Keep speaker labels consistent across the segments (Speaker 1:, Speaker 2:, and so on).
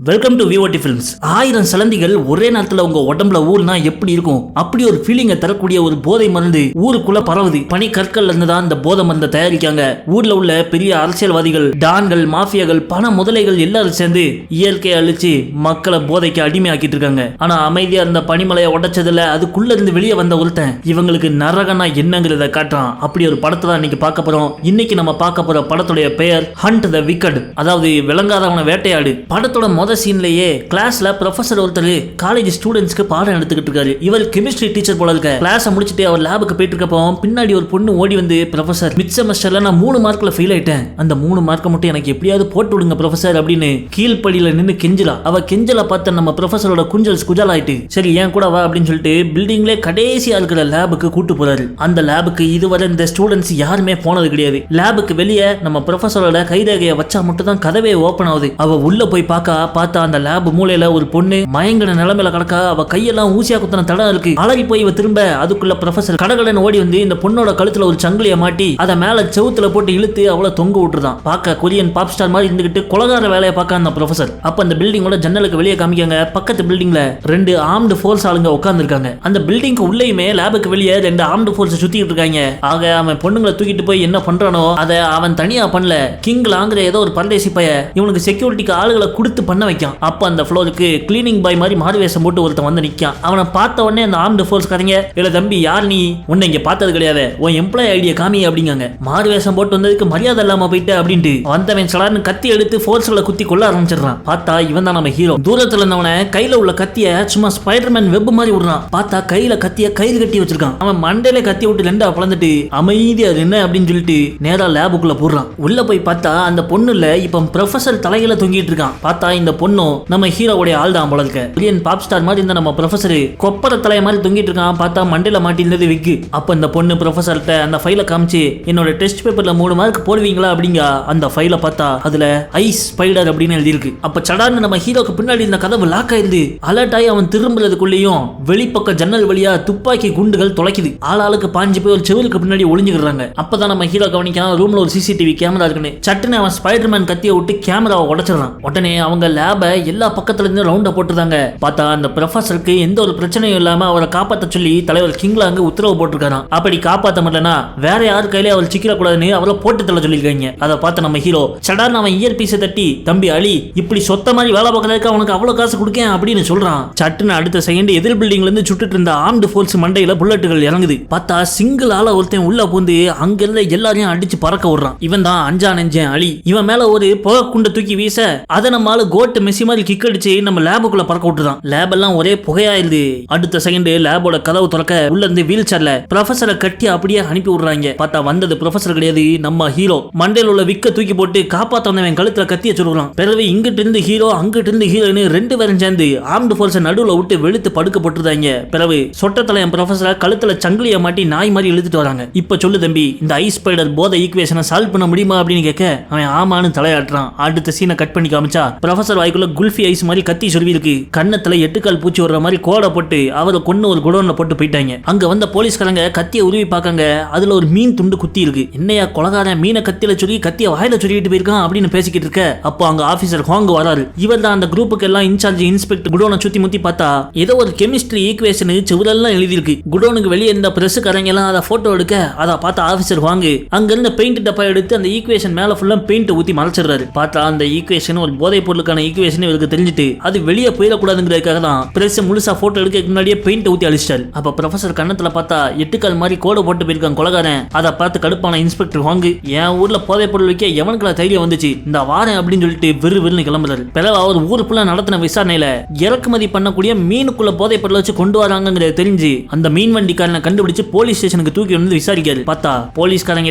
Speaker 1: Welcome to VOD films. 1000 சிலந்திகள் ஒரே நேரத்துல உங்க உடம்புல ஊர்னா எப்படி இருக்கும்? அப்படி ஒரு ஃபீலிங்கை தரக்கூடிய ஒரு போதை மருந்து ஊருக்குள்ள பரவுது. பனி கற்கள்ல இருந்து தான் இந்த போதை மருந்தை தயாரிக்காங்க. ஊர்ல உள்ள பெரிய அரசியல்வாதிகள், டான்கள், மாஃபியாக்கள், பண முதலைகள் எல்லாரும் சேர்ந்து இயற்கையை அழிச்சு மக்களை போதைக்கு அடிமையாக்கிட்டு இருக்காங்க. ஆனா அமைதியா இருந்த பனிமலையை உடைச்சதுல அதுக்குள்ள இருந்து வெளியே வந்த ஒருத்தன் இவங்களுக்கு நரகனா என்னங்கிறத காட்டுறான். அப்படி ஒரு படத்தை தான் இன்னைக்கு பார்க்க போறோம். இன்னைக்கு நம்ம பார்க்க போற படத்துடைய பெயர் ஹண்ட் த விக்கட், அதாவது விளங்காதவனை வேட்டையாடு. படத்தோட சீன்லயே கிளாஸ்ல ப்ரொஃபசர் ஒருத்தர் காலேஜ் ஸ்டூடெண்ட்ஸ்க்கு பாடம் எடுத்துக்கிட்டு இருக்காரு. இவர் கெமிஸ்ட்ரி டீச்சர் போல இருக்க. கிளாஸை முடிச்சுட்டு அவர் லேபுக்கு போயிட்டு இருக்கப்போ பின்னாடி ஒரு பொண்ணு ஓடி வந்து, ப்ரொஃபசர் மிட் செமஸ்டர்ல நான் 3 மார்க்ல ஃபெயில் ஆயிட்டேன், அந்த 3 மார்க்கை மட்டும் எனக்கு எப்படியாவது போட்டு விடுங்க ப்ரொஃபசர் அப்படின்னு கீழ்படியில நின்று கெஞ்சலா. அவ கெஞ்சலா பார்த்த நம்ம ப்ரொஃபசரோட குஜல் ஆயிட்டு, சரி ஏன் கூட வா அப்படின்னு சொல்லிட்டு பில்டிங்ல கடைசியா இருக்கிற லேபுக்கு கூட்டு போறாரு. அந்த லேபுக்கு இதுவரை இந்த ஸ்டூடெண்ட்ஸ் யாருமே போனது கிடையாது. லேபுக்கு வெளியே நம்ம ப்ரொஃபசரோட கைரேகையை வச்சா மட்டும் தான் கதவே ஓபன் ஆகுது. அவ உள்ள போய் பார்த்தா அந்த லேப் மூலையில ஒரு பொண்ணு மயங்கன நிலைமையில கிடக்கா. அவ கையெல்லாம் ஊசியா குத்தன தடம் இருக்கு. அலறி போய் இவ திரும்ப அதுக்குள்ள ப்ரொஃபசர் கடகடன்னு ஓடி வந்து இந்த பொண்ணோட கழுத்துல ஒரு சங்கிலிய மாட்டி அதை மேல செவுத்துல போட்டு இழுத்து அவளை தொங்க விட்டுருதான். பார்க்க கொரியன் பாப் ஸ்டார் மாதிரி இருந்துகிட்டு கொலகார வேலையை பார்க்க அந்த ப்ரொஃபசர். அப்ப அந்த பில்டிங்கோட ஜன்னலுக்கு வெளியே காமிக்காங்க. பக்கத்து பில்டிங்ல 2 ஆர்ம்டு ஃபோர்ஸ் ஆளுங்க உட்கார்ந்து இருக்காங்க. அந்த பில்டிங்க்கு உள்ளேயுமே லேபுக்கு வெளியே 2 ஆர்ம்டு ஃபோர்ஸ் சுத்திட்டு இருக்காங்க. ஆக அவன் பொண்ணுங்களை தூக்கிட்டு போய் என்ன பண்றானோ அதை அவன் தனியா பண்ணல. கிங் லாங்கிற ஏதோ ஒரு பரதேசி பைய இவனுக்கு செக்யூரிட்டிக்கு ஆளுகளை கொடுத்து பண்ண வைக்கான். அப்ப அந்த ஃப்ளோருக்கு கிளீனிங் பாய் மாதிரி மாறுவேஷம் போட்டு ஒருத்தன் வந்து நிக்கான். அவனை பார்த்த உடனே அந்த ஆர்ம்டு ஃபோர்ஸ் காரங்க, இல்ல தம்பி யார் நீ, உன்னை இங்க பார்த்தது கிடையாது, உன் எம்ப்ளாய் ஐடியா காமி அப்படிங்காங்க. மாறுவேஷம் போட்டு வந்ததுக்கு மரியாதை இல்லாம போயிட்டு அப்படின்ட்டு வந்தவன் சலான்னு கத்தி எடுத்து ஃபோர்ஸ்களை குத்தி கொள்ள ஆரம்பிச்சிடறான். பார்த்தா இவன் தான் நம்ம ஹீரோ. தூரத்துல இருந்தவனை கையில உள்ள கத்திய சும்மா ஸ்பைடர்மேன் வெப் மாதிரி விடுறான். பார்த்தா கையில கத்திய கயிறு கட்டி வச்சிருக்கான். அவன் மண்டையில கத்தி விட்டு 2 பிளந்துட்டு அமைதியா என்ன அப்படின்னு சொல்லிட்டு நேரா லேபுக்குள்ள போடுறான். உள்ள போய் பார்த்தா அந்த பொண்ணுல இப்ப ப்ரொஃபசர் தலையில தொங்கிட்டு இருக்கான். பார்த்தா இந்த பொண்ணும் நம்ம ஹீரோவுடைய ஆள் தான் போல இருக்க. கொரியன் பாப் ஸ்டார் மாதிரி இருந்த நம்ம ப்ரொஃபசர் கொப்பர தலைய மாதிரி தொங்கிட்டு இருக்கான். பார்த்தா மண்டையில மாட்டி இருந்தது விக்கு. அப்ப இந்த பொண்ணு ப்ரொஃபசர்கிட்ட அந்த ஃபைலை காமிச்சு, என்னோட டெஸ்ட் பேப்பர்ல 3 மார்க் போடுவீங்களா அப்படிங்க. அந்த ஃபைலை பார்த்தா அதுல ஐஸ் ஸ்பைடர் அப்படின்னு எழுதி இருக்கு. அப்ப சடார்னு நம்ம ஹீரோக்கு பின்னாடி இந்த கதவு லாக் ஆயிருது. அலர்ட் ஆகி அவன் திரும்புறதுக்குள்ளேயும் வெளிப்பக்க ஜன்னல் வழியா துப்பாக்கி குண்டுகள் தொலைக்குது. ஆளாளுக்கு பாஞ்சு போய் ஒரு செவருக்கு பின்னாடி ஒளிஞ்சுக்கிறாங்க. அப்பதான் நம்ம ஹீரோ கவனிக்காம ரூம்ல ஒரு சிசிடிவி கேமரா இருக்குன்னு சட்டுன்னு அவன் ஸ்பைடர்மேன் கத்தியை விட்டு கேமராவை உடைச்சிடறான். உடனே அவங்க லேப எல்லா பக்கத்துல இருந்து ரவுண்ட போட்டுருந்தாங்க. பார்த்தா அந்த ப்ரொஃபசருக்கு எந்த ஒரு பிரச்சனையும் இல்லாம அவரை காப்பாற்ற சொல்லி தலைவர் கிங்லாங்க உத்தரவு போட்டிருக்காராம். அப்படி காப்பாற்ற முடியலனா வேற யாரு கையில அவர் சிக்கிற கூடாதுன்னு அவரை போட்டு தள்ள சொல்லியிருக்காங்க. அதை பார்த்த நம்ம ஹீரோ சடார்னு அவன் இயர் பீஸை தட்டி, தம்பி அலி இப்படி சொத்த மாதிரி வேலை பார்க்கறதுக்கு அவனுக்கு அவ்வளவு காசு கொடுக்கேன் அப்படின்னு சொல்றான். சட்டுன்னு அடுத்த செகண்ட் எதிர் பில்டிங்ல இருந்து சுட்டுட்டு இருந்த ஆர்ம்டு ஃபோர்ஸ் மண்டையில புல்லட்டுகள் இறங்குது. பார்த்தா சிங்கிள் ஆள ஒருத்தன் உள்ள பூந்து அங்க இருந்த எல்லாரையும் அடிச்சு பறக்க விடுறான். இவன் தான் அஞ்சா நெஞ்சன் அலி. இவன் மேல ஒரு புகை குண்டை தூக்கி வீச அதை நம்மளால கோட்டு மெஸ்ஸி மாதிரி கிக் அடிச்சு நம்ம லேபுக்குள்ள பறக்க விட்டுதான். லேப் எல்லாம் ஒரே புகையாயிருது. அடுத்த செகண்ட் லேபோட கதவு திறக்க உள்ள இருந்து வீல் சேர்ல ப்ரொஃபசரை கட்டி அப்படியே அனுப்பி விடுறாங்க. பார்த்தா வந்தது ப்ரொஃபசர் கிடையாது, நம்ம ஹீரோ. மண்டையில் உள்ள விக்க தூக்கி போட்டு காப்பாத்த வந்தவன் கழுத்துல கத்திய சொல்றான். பிறகு இங்கிட்டு இருந்து ஹீரோ அங்கிட்டு இருந்து ஹீரோன்னு 2 பேரும் சேர்ந்து ஆர்ம்டு ஃபோர்ஸ் நடுவுல விட்டு வெளுத்து படுக்க போட்டுறாங்க. பிறகு சொட்ட தலையன் ப்ரொஃபசரை கழுத்துல சங்கிலிய மாட்டி நாய் மாதிரி இழுத்துட்டு வராங்க. இப்ப சொல்லு தம்பி, இந்த ஐஸ் ஸ்பைடர் போதை ஈக்குவேஷனை சால்வ் பண்ண முடியுமா அப்படின்னு கேட்க அவன் ஆமான்னு தலையாட்டுறான். அடுத்த சீனை கட் பண்ணி காமிச்சா ப்ரொஃபசர் வாய்க்குள்ள குல்ஃபி ஐஸ் மாதிரி கத்தி சொருவி இருக்கு. கண்ணத்துல 8 கால் பூச்சி வர்ற மாதிரி கோடை போட்டு அவரை கொண்டு ஒரு குடோன்ல போட்டு போயிட்டாங்க. அங்க வந்த போலீஸ்காரங்க கத்திய உருவி பார்க்காங்க. அதுல ஒரு மீன் துண்டு குத்தி இருக்கு. என்னையா கொலகாரன் மீனை கத்தியில சொல்லி கத்திய வாயில சொல்லிட்டு போயிருக்கான் அப்படின்னு பேசிக்கிட்டு இருக்க அப்போ அங்க ஆபீசர் ஹாங் வராரு. இவர் தான் அந்த குரூப்புக்கு எல்லாம் இன்சார்ஜ் இன்ஸ்பெக்டர். குடோனை சுத்தி முத்தி பார்த்தா ஏதோ ஒரு கெமிஸ்ட்ரி ஈக்குவேஷன் செவுரெல்லாம் எழுதி இருக்கு. குடோனுக்கு வெளியே இருந்த பிரஸ்காரங்க எல்லாம் அதை போட்டோ எடுக்க அதை பார்த்த ஆபீசர் ஹாங் அங்க இருந்த பெயிண்ட் டப்பா எடுத்து அந்த ஈக்குவேஷன் மேல ஃபுல்லா பெயிண்ட் ஊத்தி மறைச்சிடுறாரு. பார்த்தா அந்த ஈக்குவேஷன் ஒரு போதை பொருளுக்கான ஈக்குவேஷன் இவருக்கு தெரிஞ்சுட்டு அது வெளியே போயிடக்கூடாதுங்கிறதுக்காக தான் பிரஸ் முழுசா போட்டோ எடுக்க முன்னாடியே பெயிண்ட் ஊத்தி அழிச்சிட்டாரு. அப்ப ப்ரொஃபசர் கண்ணத்துல பார்த்தா 8 கால் மாதிரி கோடை போட்டு போயிருக்கான் கொலகாரன். அதை பார்த்து கடுப்பான இன்ஸ்பெக்டர் ஹாங், என் ஊர்ல போதை பொருள் வைக்க எவனுக்குள்ள தைரியம் வந்துச்சு, இந்த வாரேன் அப்படின்னு சொல்லிட்டு விறுவிறுன்னு கிளம்புறாரு. பிறகு அவர் ஊர் ஃபுல்லா நடத்தின விசாரணையில இறக்குமதி பண்ணக்கூடிய மீனுக்குள்ள போதை பொருள் வச்சு கொண்டு வராங்கிறத தெரிஞ்சு அந்த மீன் வண்டிக்காரனை கண்டுபிடிச்சு போலீஸ் ஸ்டேஷனுக்கு தூக்கி வந்து விசாரிக்காரு. பார்த்தா போலீஸ்காரங்க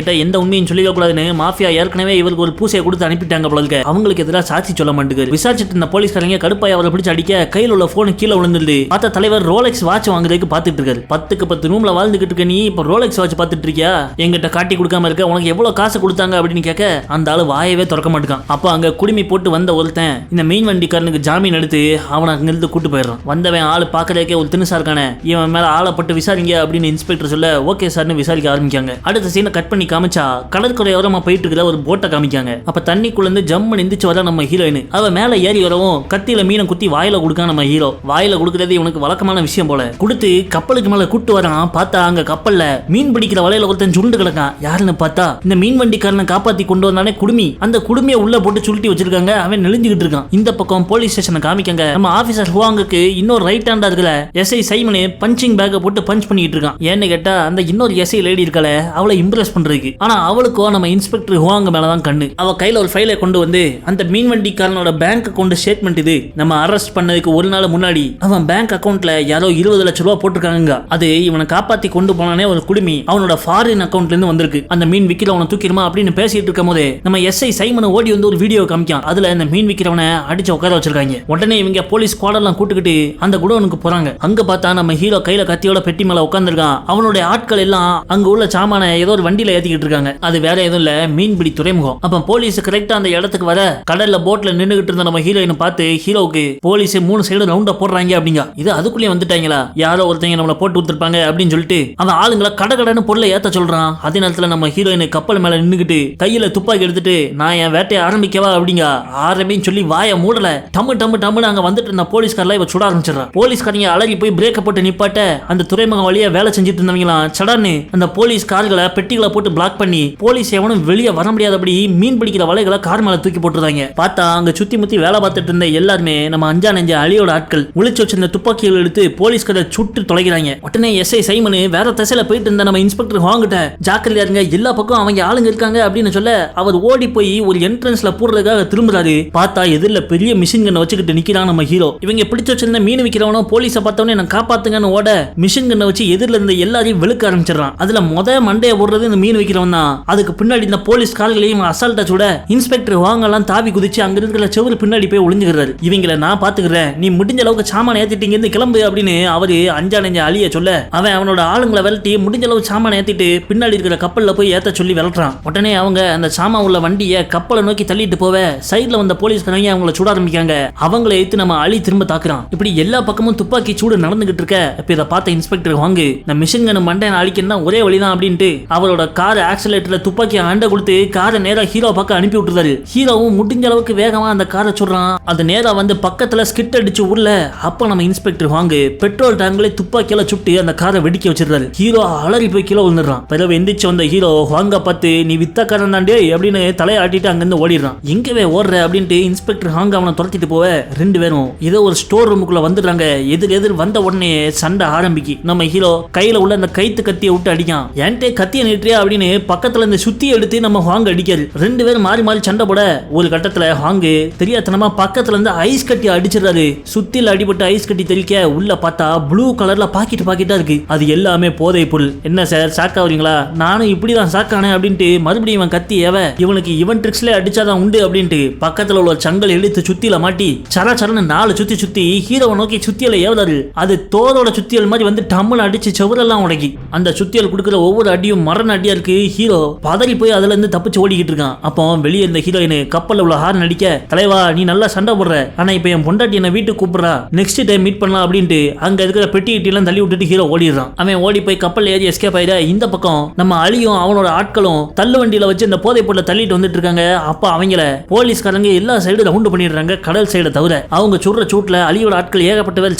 Speaker 1: கிட்ட எந்த உண்மையும் சொல்லிக்க கூடாதுன்னு மாஃபியா ஏற்கனவே இவருக்கு ஒரு பூசையை கொடுத்து அனுப்பிட்டாங்க போல இருக்கு. அவங்களுக்கு எதிராக சாட்சி சொல்ல மாட்டேங்குது. விசாரிச்சுட்டு இருந்த போலீஸ்காரங்க கடுப்பாய் அவரை பிடிச்சு அடிக்க கையில் உள்ள போன் கீழே விழுந்துருது. பார்த்தா தலைவர் ரோலெக்ஸ் வாட்ச் வாங்குறதுக்கு பார்த்துட்டு இருக்காரு. 10க்கு 10 ரூம்ல வாழ்ந்துகிட்டு இருக்க நீ இப்ப ரோலெக்ஸ் வாட்ச் பார்த்துட்டு இருக்கியா, எங்கிட்ட காட்டி கொடுக்காம இருக்க, உனக்கு எவ்வளவு காசு கொடுத்தாங்க அப்படின்னு கேட்க அந்த ஆளு வாயவே திறக்க மாட்டான். அப்ப அங்க குடிமி போட்டு வந்த ஒருத்தன் இந்த மீன் வண்டிக்காரனுக்கு ஜாமீன் எடுத்து அவனை அங்கிருந்து கூட்டு போயிடுறான். வந்தவன் ஆளு பாக்குறதுக்கே ஒரு தினுசா இருக்கானே, இவன் மேல ஆளப்பட்டு விசாரிங்க அப்படின்னு இன்ஸ்பெக்டர் சொல்ல ஓகே சார்னு விசாரிக்க ஆரம்பிக்காங்க. அடுத்த சீனை கட் பண்ணி காமிச்சா கடற்கரை ஓரமா போயிட்டு இருக்கிற ஒரு போட்டை காமிக்காங்க. அப்ப தண்ணிக்குள்ள இருந்து ஜம்மு நிந்திச்சு வர நம்ம ஹீரோயின். அவ மேல ஏறி வரவும் கத்தியில மீனை குத்தி வாயில கொடுக்கான் நம்ம ஹீரோ. வாயில கொடுக்கறது இவனுக்கு வழக்கமான விஷயம் போல. கொடுத்து கப்பலுக்கு மேல கூட்டு வரான். பார்த்தா அங்க கப்பல்ல மீன் பிடிக்கிற வலையில ஒருத்தன் சுருண்டு கிடக்கான். யாருன்னு பார்த்தா இந்த மீன் வண்டிக்காரனை காப்பாத்தி கொண்டு வந்தானே குடுமி. அந்த குடுமியை உள்ள போட்டு சுருட்டி வச்சிருக்காங்க. அவன் நெளிஞ்சுக்கிட்டு இருக்கான். இந்த பக்கம் போலீஸ் ஸ்டேஷனை காமிக்காங்க. நம்ம ஆபீசர் ஹுவாங்குக்கு இன்னொரு ரைட் ஹேண்டா இருக்கல எஸ்ஐ சைமனே பஞ்சிங் பேக்க போட்டு பஞ்ச் பண்ணிட்டு இருக்கான். ஏன்னு கேட்டா அந்த இன்னொரு எஸ்ஐ லேடி இருக்கல அவளை இம்ப்ரெஸ் பண்றதுக்கு. ஆனா அவளுக்கோ நம்ம இன்ஸ்பெக்டர் ஹுவாங்க மேலதான் கண்ணு. அவ கையில ஒரு ஃபைலை கொண்டு வந்து அந்த மீன் வண்டிக்காரனோட பேங்க் அக்கவுண்ட் ஸ்டேட்மெண்ட் இது. நம்ம அரெஸ்ட் பண்ணதுக்கு ஒரு நாள் முன்னாடி அவன் பேங்க் அக்கவுண்ட்ல யாரோ 20 லட்சம் ரூபாய் போட்டிருக்காங்க. அது இவனை காப்பாத்தி கொண்டு போனானே ஒரு குடுமி அவனோட ஃபாரின் அக்கவுண்ட்ல இருந்து வந்திருக்கு. அந்த மீன் விக்கிறவனை தூக்கிடுமா அப்படின்னு பேசிட்டு இருக்கும் போதே நம்ம எஸ்ஐ சைமனை ஓடி வந்து ஒரு வீடியோ காமிக்கான். அதுல இந்த மீன் விக்கிறவனை அடிச்சு உட்கார வச்சிருக்காங்க. உடனே இவங்க போலீஸ் ஸ்குவாடெல்லாம் கூட்டுக்கிட்டு அந்த குடோனுக்கு போறாங்க. அங்க பார்த்தா நம்ம ஹீரோ கையில கத்தியோட பெட்டி மேல உட்கார்ந்துருக்கான். அவனுடைய ஆட்கள் எல்லாம் அங்க உள்ள சாமான ஏதோ ஒரு வண்டியில ஏத்திக்கிட்டு இருக்காங்க. அது வேற எதுவும் இல்ல, மீன்பிடி துறைமுகம். அப்ப போலீஸ் கரெக்டா அந்த இடத்துக்கு வர கடல்ல போட்ல நின்னுகிட்டு இருந்த நம்ம ஹீரோயினை பார்த்து ஹீரோவுக்கு போலீஸ் 3 சைடு ரவுண்டா போடுறாங்க அப்படிங்க. இது அதுக்குள்ளே வந்துட்டாங்களா, யாரோ ஒருத்தங்க நம்மள போட்டு விட்டுருப்பாங்க அப்படின்னு சொல்லிட்டு அவன் ஆளுங்களை கடகடன்னு பொருளை ஏத்த சொல்றான். அதே நேரத்துல நம்ம ஹீரோயின் கப்பல் மேல நின்னுகிட்டு கையில துப்பாக்கி எடுத்துட்டு நான் என் வேட்டையை ஆரம்பிக்கவா அப்படிங்க. ஆரம்பின்னு சொல்லி வாயை மூடல டம்மு டம்மு டம்முன்னு அங்க வந்துட்டு இருந்த போலீஸ்காரல இவ சுட ஆரம்பிச்சிடறான். போலீஸ்காரங்க அலறி போய் பிரேக்க போட்டு நிப்பாட்ட அந்த துறைமுகம் வழியா வேலை செஞ்சுட்டு இருந்தவங்களாம் சடான்னு அந்த போலீஸ் கார்களை பெட்டிகளை போட்டு பிளாக் பண்ணி போலீஸ் எவனும் வெளியே வர முடியாதபடி மீன் பிடிக்கிற வலைகளை கார் மேல தூக்கி போட்டுருந்தாங்க. பார்த்தா அங்க சுத்தி முத்தி வேலை பார்த்துட்டு இருந்த எல்லாருமே நம்ம அஞ்சா நெஞ்ச அலியோட ஆட்கள் ஒளிச்சு வச்சிருந்த துப்பாக்கிகள் எடுத்து போலீஸ்கார சுட்டு தொலைகிறாங்க. உடனே எஸ்ஐ சைமனு வேற திசையில போயிட்டு இருந்த நம்ம இன்ஸ்பெக்டர் ஹுவாங்கிட்ட ஜாக்கிரதையா இருங்க, எல்லா பக்கம் அவங்க ஆளுங்க இருக்காங்க அப்படின்னு சொல்ல அவர் ஓடி போய் ஒரு என்ட்ரன்ஸ்ல போடுறதுக்காக திரும்புறாரு. பார்த்தா எதிரில பெரிய மிஷின் கண்ணை வச்சுக்கிட்டு நிக்கிறான் நம்ம ஹீரோ. இவங்க பிடிச்சு வச்சிருந்த மீன் விக்கிறவனும் போலீஸை பார்த்தவனே நான் காப்பாத்துங்கன்னு ஓட மிஷின் கண்ணை வச்சு எதிரில இருந்த எல்லாரையும் வெளுக்க ஆரம்பிச்சிடறான். அதுல மண்டைய போடுறது இந்த மீன் விக்கிறவன் தான். அதுக்கு பின்னாடி இந்த போலீஸ் கால்களையும் அசால்ட்டா சுட இன்ஸ்பெக்டர் ஹுவாங்கெல்லாம் தாவி குதிச்சு அங்க இருக்கிற செவுரு பின்னாடி போய் ஒளிஞ்சுக்கிறாரு. இவங்களை நான் பாத்துக்கிறேன், நீ முடிஞ்ச அளவுக்கு சாமான ஏத்திட்டீங்க இருந்து கிளம்பு அப்படின்னு அவரு அஞ்சா நெஞ்ச அலிய சொல்ல அவன் அவனோட ஆளுங்களை விரட்டி முடிஞ்ச அளவு சாமான ஏத்திட்டு பின்னாடி இருக்கிற கப்பல்ல போய் ஏத்த சொல்லி விரட்டுறான். உடனே அவங்க அந்த சாமா உள்ள வண்டியை கப்பலை நோக்கி தள்ளிட்டு போவ சைட்ல வந்த போலீஸ்காரங்க அவங்கள சுட ஆரம்பிக்காங்க. அவங்களை ஏத்து நம்ம அலி திரும்ப தாக்குறான். இப்படி எல்லா பக்கமும் துப்பாக்கி சூடு நடந்துகிட்டு இருக்க இப்ப இதை பார்த்த இன்ஸ்பெக்டர் வாங்கு நான் மிஷின் கன் மண்டையை அழிக்கணும் தான் ஒரே வழிதான் அப்படின்ட்டு அவரோட கார் ஆக்சிலேட்டர்ல துப்பாக்கி ஆண்ட கொடுத்து காரை நேரா ஹீரோ பக்கம் அனுப்பி விட்டுறாரு. ஹீரோவும் முடிஞ்ச அளவுக்கு வேகமா அந்த காரை சொல்றான். அது நேரா வந்து பக்கத்துல ஸ்கிட் அடிச்சு உள்ள அப்ப நம்ம இன்ஸ்பெக்டர் வாங்கு பெட்ரோல் டேங்க்ல துப்பாக்கியால சுட்டு அந்த காரை வெடிக்க வச்சிருக்காரு. ஹீரோ அலறி போய் கீழே விழுந்துறான். பிறகு எந்திரிச்சு வந்த ஹீரோ வாங்க பார்த்து நீ வித்தக்காரன் தாண்டே அப்படின்னு தலையாட்டிட்டு அங்கிருந்து ஓடிடுறான். எங்கவே ஓடுற அப்படின்ட்டு இன்ஸ்பெக்டர் ஹாங்க அவனை துரத்திட்டு போவ 2 பேரும் ஏதோ ஒரு ஸ்டோர் ரூமுக்குள்ள வந்துடுறாங்க. எதிர் வந்த உடனே சண்டை ஆரம்பிக்கு. நம்ம ஹீரோ கையில உள்ள அந்த கைத்து கத்தியை விட்டு அடிக்கான். ஏன்டே கத்தியை நீட்டியா அப்படின்னு பக்கத்துல இந்த சுத்தி எடுத்து நம்ம ஹாங்க அடிக்காரு. 2 பேரும் மாறி மாறி சண்டை போட ஒரு கட்டத்துல ஹாங்கு தெரியாதனமா பக்கத்துல இருந்து ஐஸ் கட்டி அடிச்சிடறாரு. சுத்தில அடிபட்டு ஐஸ் கட்டி தெரிக்க உள்ள பார்த்தா ப்ளூ கலர்ல பாக்கெட்டா இருக்கு. அது எல்லாமே போதை பொருள். என்ன சார் ஷாக் ஆகுறீங்களா, நானும் இப்படிதான் ஷாக் ஆனேன் அப்படின்ட்டு மறுபடியும் இவன் கத்தி இவனுக்கு இவன் ட்ரிக்ஸ்ல அடிச்சாதான் உண்டு அப்படின்ட்டு பக்கத்துல உள்ள சங்கல் எடுத்து சுத்தில மாட்டி சரச்சரன்னு 4 சுத்தி ஹீரோவை நோக்கி சுத்தியல ஏவதாரு. அது தோரோட சுத்தியல் மாதிரி வந்து டம்முன்னு அடிச்சு செவரெல்லாம் உடைக்கி அந்த சுத்தியல் கொடுக்குற ஒவ்வொரு அடியும் மரண அடியா இருக்கு. ஹீரோ பதறி போய் அதுல இருந்து தப்பிச்சு ஓடிக்கிட்டு இருக்கான். அப்போ வெளியே இருந்த ஹீரோயின் கப்பல்ல உள்ள ஹார்ன் அடிக்க தலைவா நீ நல்லா சண்டை போடுற, ஆனா இப்ப என் பொண்டாட்டி என்ன வீட்டுக்கு கூப்பிடுறா, நெக்ஸ்ட் டைம் மீட் பண்ணலாம் அப்படின்ட்டு அங்க இருக்கிற பெட்டி எல்லாம் தள்ளி விட்டுட்டு ஹீரோ ஓடிடுறான். அவன் ஓடி போய் கப்பல் ஏறி எஸ்கேப் ஆயிட இந்த பக்கம் நம்ம அலியும் அவனோட ஆட்களும் தள்ளு வண்டியில வச்சு இந்த போதை பொருளை தள்ளிட்டு வந்துட்டு இருக்காங்க. அப்ப அவங்கள போலீஸ்காரங்க எல்லா சைடு ரவுண்ட் பண்ணிடுறாங்க, கடல் சைடை தவிர. அவங்க சுடுற சூட்ல அலியோட ஆட்கள் ஏகப்பட்ட பேர்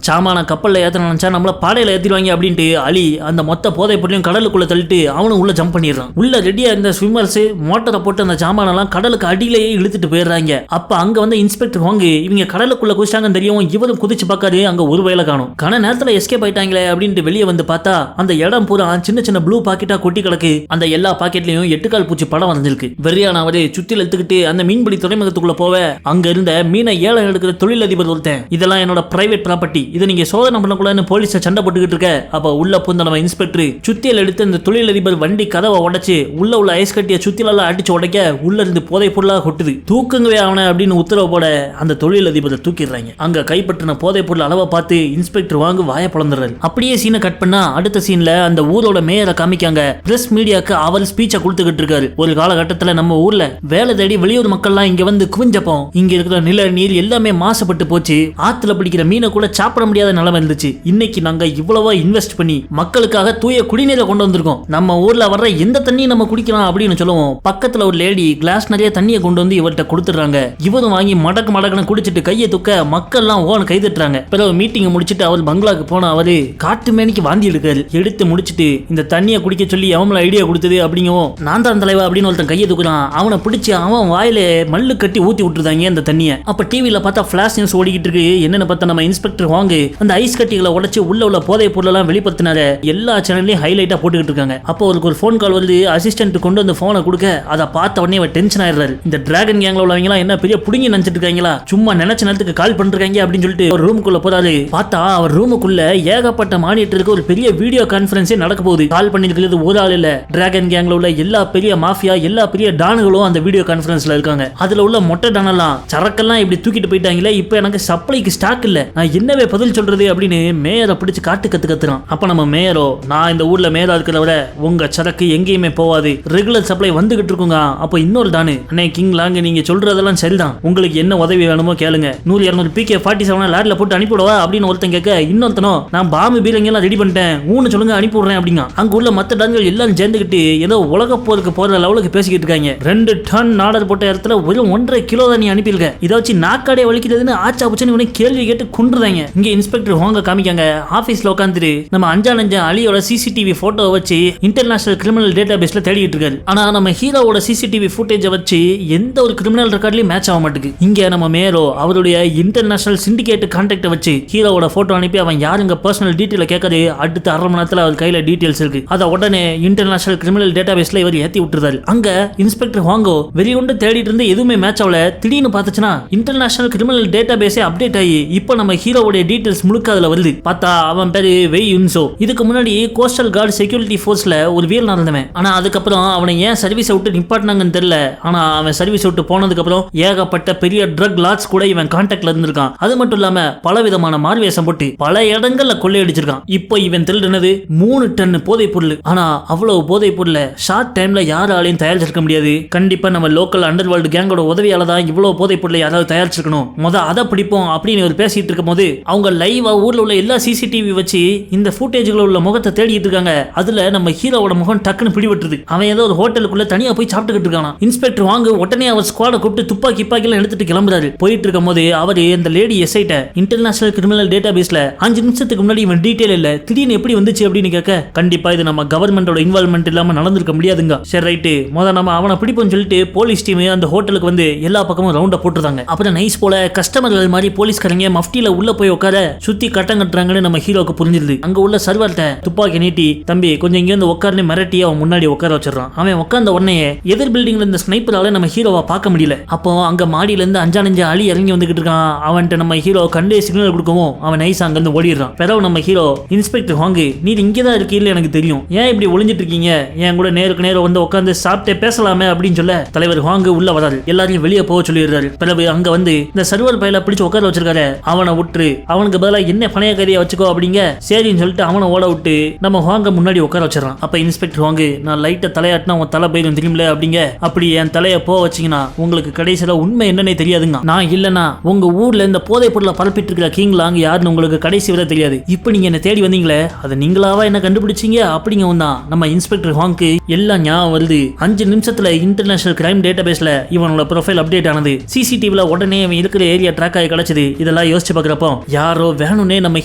Speaker 1: சாமான கப்பல்ல ஏத்த நினைச்சா நம்மள பாடையில ஏத்திடுவாங்க அப்படின்ட்டு அலி அந்த மொத்த போதை பொருளையும் கடலுக்குள்ள தள்ளிட்டு அவனும் உள்ள ஜம்ப் பண்ணிடுறான். உள்ள ரெடியா இருந்த ஸ்விம்மர்ஸ் மோட்டரை போட்டு அந்த சாமானெல்லாம் கடலுக்கு அடியிலேயே இழுத்துட்டு போயிடுறாங்க. அப்ப அங்க வந்து இன்ஸ்பெக்டர் வாங்கி இவங்க கடலுக்குள்ள குதிச்சாங்கன்னு தெரியும். இவரும் குதிச்சு பார்க்காரு, அங்க ஒரு வேலை காணும். கன நேரத்துல எஸ்கேப் ஆயிட்டாங்களே அப்படின்ட்டு வெளியே வந்து பார்த்தா அந்த இடம் பூரா சின்ன சின்ன ப்ளூ பாக்கெட்டா கொட்டி கிடக்கு. அந்த எல்லா பாக்கெட்லயும் 8 கால் பூச்சி படம் வரைஞ்சிருக்கு. வெறியான அவரு சுத்தில எடுத்துக்கிட்டு அந்த மீன்பிடி துறைமுகத்துக்குள்ள போவ அங்க இருந்த மீனை ஏலம் எடுக்கிற தொழிலதிபர் ஒருத்தன் இதெல்லாம் என்னோட பிரைவேட் ப்ராப்பர்ட்டி, இதை நீங்க சோதனை பண்ணக்கூடாதுன்னு போலீஸ சண்டை போட்டுக்கிட்டு இருக்க. அப்ப உள்ள புந்த நம்ம இன்ஸ்பெக்டர் சுத்தியல் எடுத்து அந்த தொழிலதிபர் வண்டி கதவை உடைச்சு உள்ள உள்ள ஐஸ் கட்டிய சுத்திலெல்லாம் அடிச்சு உடைக்க உள்ள இருந்து போதை பொருளா கொட்டுது. தூக்குங்கவே அவனை அப்படின்னு உத்தரவு போட அந்த தொழிலதிபரை தூக்கிடுறாங்க. அங்க கைப்பற்றின போதை பொருள் அளவை பார்த்து இன்ஸ்பெக்டர் வாங்க வாய பிளந்துறாரு. அப்படியே சீனை கட் பண்ணா அடுத்த சீன்ல அந்த ஊரோட மேயரை காமிக்காங்க. பிரஸ் மீடியாக்கு அவர் ஸ்பீச்சை கொடுத்துக்கிட்டு இருக்காரு. ஒரு காலகட்டத்துல நம்ம ஊர்ல வேலை தேடி வெளியூர் மக்கள்லாம் இங்க வந்து குவிஞ்சப்போ இங்க இருக்கிற நில நீர் எல்லாமே மாசுபட்டு போச்சு. ஆத்துல பிடிக்கிற மீனை கூட சாப்பிட முடியாத நிலைமை இருந்துச்சு. இன்னைக்கு நாங்க இவ்வளவா இன்வெஸ்ட் பண்ணி மக்களுக்காக தூய குடிநீரை கொண்டு வந்திருக்கோம். நம்ம ஊர்ல வர்ற எந்த தண்ணியும் நம்ம குடிக்கலாம் அப்படின்னு சொல்லுவோம். பக்கத்துல ஒரு லேடி கிளாஸ் நிறைய தண்ணியை கொண்டு வந்து இவர்கிட்ட கொடுத்துடுறாங்க. இவர் இவரும் வாங்கி மடக்கு மடக்குன்னு குடிச்சிட்டு கையை துக்க மக்கள் எல்லாம் ஓன கைதட்டுறாங்க. பிறகு மீட்டிங் முடிச்சிட்டு அவர் பங்களாக்கு போன அவரு காட்டு மேனிக்கு வாந்தி எடுக்காரு. எடுத்து முடிச்சிட்டு இந்த தண்ணியை குடிக்க சொல்லி எவங்கள ஐடியா கொடுத்தது அப்படிங்கவும் நான் தான் தலைவா அப்படின்னு ஒருத்தன் கையை தூக்குறான். அவனை பிடிச்சி அவன் வாயில மல்லு கட்டி ஊத்தி விட்டுருந்தாங்க அந்த தண்ணியை. அப்ப டிவியில பார்த்தா பிளாஷ் நியூஸ் ஓடிக்கிட்டு இருக்கு. என்னன்னு பார்த்தா நம்ம இன்ஸ்பெக்டர் வாங்கு அந்த ஐஸ் கட்டிகளை உடைச்சு உள்ள போதை பொருள் எல்லாம் வெளிப்படுத்தினாரு. எல்லா சேனல்லையும் ஹைலைட்டா போட்டுக்கிட்டு இருக்காங்க. அப்போ அவருக்கு ஒரு போன் கால் வருது. அசிஸ்டன்ட் கொண்டு வந்து போனை கொடுக்க அதை பார்த்த உடனே அவர் டென்ஷன் ஆயிடுறாரு. இந்த டிராகன் கேங்ல உள்ளவங்க எல்லாம் என்ன பெரிய புடுங்கி நினைச்சிட்டு இருக்காங்களா, சும்மா நினைச்ச நேரத்துக்கு கால் பண்ணிருக்காங்க அப்படின்னு சொல்லிட்டு ஒரு ரூமுக்குள்ள போறாரு. பார்த்தா அவர் ரூமுக்குள்ள ஏகப்பட்ட மானிட்டருக்கு ஒரு பெரிய வீடியோ கான்பரன்ஸே நடக்க போகுது. கால் பண்ணிருக்கிறது ஒரு ஆள் இல்ல, டிராகன் கேங்ல உள்ள எல்லா பெரிய மாஃபியா எல்லா பெரிய டானுகளும் அந்த வீடியோ கான்பரன்ஸ்ல இருக்காங்க. அதுல உள்ள மொட்டை டானெல்லாம் சரக்கெல்லாம் இப்படி தூக்கிட்டு போயிட்டாங்களே, இப்போ எனக்கு சப்ளைக்கு ஸ்டாக் இல்ல, நான் என்னவே பதில் சொல்றது அப்படின்னு மேயரை பிடிச்சு கத்துறான். அப்ப நம்ம மேயரோ, நான் இந்த ஊர்ல மேயரா இருக்கிறவரை உங்க சரக்கு எங்கேயுமே போவாது, ரெகுலர் சப்ளை வந்துகிட்டு இருக்குங்க. அப்போ இன்னொரு டானு, அண்ணே கிங் லாங் நீங்க சொல்றதெல்லாம் சரிதான், உங்களுக்கு என்ன உதவி வேணுமோ கேளுங்க, 100-200 PK-47 லாரில போட்டு அனுப்பிவிடவா அப்படின்னு ஒருத்தன் கேட்க, இன்னொருத்தனோ நான் பாம்பு பீரங்க எல்லாம் ரெடி பண்ணிட்டேன், ஊன்னு சொல்லுங்க அனுப்பிவிடுறேன் அப்படிங்க. அங்க உள்ள மத்த டான்கள் எல்லாம் சேர்ந்துக்கிட்டு ஏதோ உலக போருக்கு போற லெவலுக்கு பேசிக்கிட்டு இருக்காங்க. 2 டன் ஆர்டர் போட்ட இடத்துல வெறும் 1.5 கிலோ தான் நீ அனுப்பியிருக்க, இதை வச்சு நாக்காடே வலிக்கிறதுன்னு ஆச்சா புச்சன்னு இவனை கேள்வி கேட்டு குண்டுறாங்க. இங்க இன்ஸ்பெக்டர் ஹோங்க காமிக்காங்க. ஆபீஸ்ல உட்காந்துட்டு நம்ம அஞ்சானஞ்ச அலியோட சிசிடிவி போட்டோவை வச்சு இன்டர்நேஷனல் கிரிமினல் டேட்டா பேஸ்ல தேடிட்டு இருக்காரு. ஆனா நம்ம ஹீரோவோட சிசிடிவி ஃபுட்டேஜை வச்சு எந்த ஒரு கிரிமினல் ரெக்கார்ட்லயும் மேட்ச் ஆக மாட்டேங்குது. இங்க நம்ம மேரோ அவருடைய இன்டர்நேஷனல் சிண்டிகேட் கான்டாக்ட் வச்சு ஹீரோவோட போட்டோ அனுப்பி அவன் யாருங்க பர்சனல் டீடைல கேட்காது. அடுத்த 1/2 மணி நேரத்துல அவர் கையில டீடைல்ஸ் இருக்கு. அதை உடனே இன்டர்நேஷனல் கிரிமினல் டேட்டா பேஸ்ல இவர் ஏத்தி விட்டுறாரு. அங்க இன்ஸ்பெக்டர் ஹாங்கோ வெளியொண்டு தேடிட்டு இருந்து எதுவுமே மேட்ச் ஆகல. திடீர்னு பார்த்துச்சுன்னா இன்டர்நேஷனல் கிரிமினல் டேட்டா பேஸே அப்டேட் ஆகி இப்போ நம்ம ஹீரோவோட டீடைல்ஸ் முழுக்க அதுல வருது. பார்த்தா அவன் பேரு வெய் யுன்சோ. இதுக்கு முன்னாடி கோஸ்டல் கார்டு செக்யூரிட்டி ஃபோர்ஸ்ல ஒரு வீரனா இருந்தவன். ஆனா அதுக்கப்புறம் அவனை ஏன் சர்வீஸ் விட்டு நிப்பாட்டினாங்கன்னு தெரியல. ஆனா அவன் சர்வீஸ் விட்டு போனதுக்கு அப்புறம் ஏகப்பட்ட பெரிய ட்ரக் லாட்ஸ் கூட இவன் கான்டாக்ட்ல இருந்திருக்கான். அது மட்டும் இல்லாம பல விதமான மார்வேஷம் போட்டு பல இடங்கள்ல கொள்ளையடிச்சிருக்கான். இப்போ இவன் திருடுனது 3 டன் போதை பொருள். ஆனா அவ்வளவு போதை பொருளை ஷார்ட் டைம்ல யாராலையும் தயாரிச்சிருக்க முடியாது. கண்டிப்பா நம்ம லோக்கல் அண்டர்வேர்ல்டு கேங்கோட உதவியால தான் இவ்வளவு போதை பொருளை யாராவது தயாரிச்சிருக்கணும். அதை பிடிப்போம் அப்படின்னு ஒரு பேசிட்டு இருக்கும் போது அவங்க லைவா ஊர்ல உள்ள எல்லா சிசிடிவி வச்சு இந்த ஃபுட்டேஜ்ல உள்ள முகத்தை தேடிட்டு இருக்காங்க. அதுல நம்ம ஹீரோவோட முகம் டக்குன்னு பிடிபட்டுருது. அவன் ஏதோ ஒரு ஹோட்டலுக்குள்ள தனியா போய் சாப்பிட்டுக்கிட்டு இருக்கான். இன்ஸ்பெக்டர் வாங்க உடனே அவர் ஸ்குவாட கூப்பிட்டு துப்பாக்கி எல்லாம் எடுத்துட்டு கிளம்புறாரு. போயிட்டு இருக்கும் போது அவரு இந்த லேடி எஸ்ஐட்ட இன்டர்நேஷனல் கிரிமினல் டேட்டா பேஸ்ல 5 நிமிஷத்துக்கு முன்னாடி இவன் டீடைல் இல்ல திடீர்னு எப்படி வந்துச்சு அப்படின்னு கேட்க, கண்டிப்பா இது நம்ம கவர்மெண்டோட இன்வால்வ்மெண்ட் இல்லாம நடந்திருக்க முடியாதுங்க. சரி ரைட்டு, முதல்ல நம்ம அவனை பிடிப்போம்னு சொல்லிட்டு போலீஸ் டீம் அந்த ஹோட்டலுக்கு வந்து எல்லா பக்கமும் ரவுண்ட போட்டுருந்தாங்க. அப்புறம் நைஸ் போல கஸ்டமர்கள் மாதிரி போலீஸ்காரங்க மஃப்டில உள்ள போய் உட்கார சுத்தி கட்டம் கட்டுறாங்கன்னு நம்ம ஹீரோக்கு புரிஞ்சிருது. அங்க உள்ள சர்வர்ட்ட துப்பாக்கி நீட்டி, தம்பி கொஞ்சம் இங்க இருந்து உட்கார்னு மிரட்டி அவன் முன்னாடி உட்கார வச்சிடறான். அவன் உட்கார்ந்த உடனே எதிர் பில்டிங்ல இந்த ஸ்னைப்பரால நம்ம ஹீரோவை பார்க்க முடியல. அப்போ அங்க மாடியில இருந்து அஞ்சானஞ்ச அலி இறங்கி வந்துகிட்டு இருக்கான். அவன்கிட்ட நம்ம ஹீரோ கண்டே சிக்னல் கொடுக்கவும் அவன் நைஸ் அங்க இருந்து ஓடிடுறான். பிறகு நம்ம ஹீரோ, இன்ஸ்பெக்டர் ஹாங்கு நீர் இங்கதான் இருக்கீங்க எனக்கு தெரியும், ஏன் இப்படி ஒளிஞ்சிட்டு இருக்கீங்க, என் கூட நேருக்கு நேரம் வந்து உட்காந்து சாப்பிட்டே பேசலாமே அப்படின்னு சொல்ல தலைவர் ஹாங்கு உள்ள வராரு. எல்லாரையும் வெளியே போக சொல்லிடுறாரு. பிறகு அங்க வந்து இந்த சர்வர் பையில பிடிச்சு உட்கார வச்சிருக்காரு. அவனை விட்டு அவனுக்கு பதிலாக என்ன பணையக்காரியா வச்சுக்கோ அப்படிங்க சரின்னு சொல்லிட்டு அவனை ஓட விட்டு நம்ம ஹாங்க முன்னாடி உட்கார வச்சிடறான். அப்ப இன்ஸ்பெக்டர் ஹாங்கு, நான் லைட்டை தலையாட்டினா உன் தலை போயிடும் தெரியுமில்ல அப்படிங்க, அப்படி என் தலையை போக வச்சிங்கன்னா உங்களுக்கு கடைசியில உண்மை என்னன்னே தெரியாதுங்க. நான் இல்லைன்னா உங்க ஊர்ல இந்த போதை பொருளை பரப்பிட்டு இருக்கிற கிங் லாங் யாருன்னு உங்களுக்கு கடைசி வரை தெரியாது. இப்ப நீங்க என்ன தேடி வந்தீங்களே அதை நீங்களாவா என்ன கண்டுபிடிச்சீங்க அப்படிங்க தான் நம்ம இன்ஸ்பெக்டர் ஹாங்க்கு எல்லாம் ஞாபகம் வருது. 5 நிமிஷத்துல இன்டர்நேஷனல் கிரைம் டேட்டா பேஸ்ல இவனோட ப்ரொஃபைல் அப்டேட் ஆனது. சிசிடிவில உடனே இவன் இருக்கிற ஏரியா ட்ராக் ஆகி கிடைச்சது. இதெல்லாம் யோசிச்சு பாக்குறப்போ யாரோ வேணும்னே நம்ம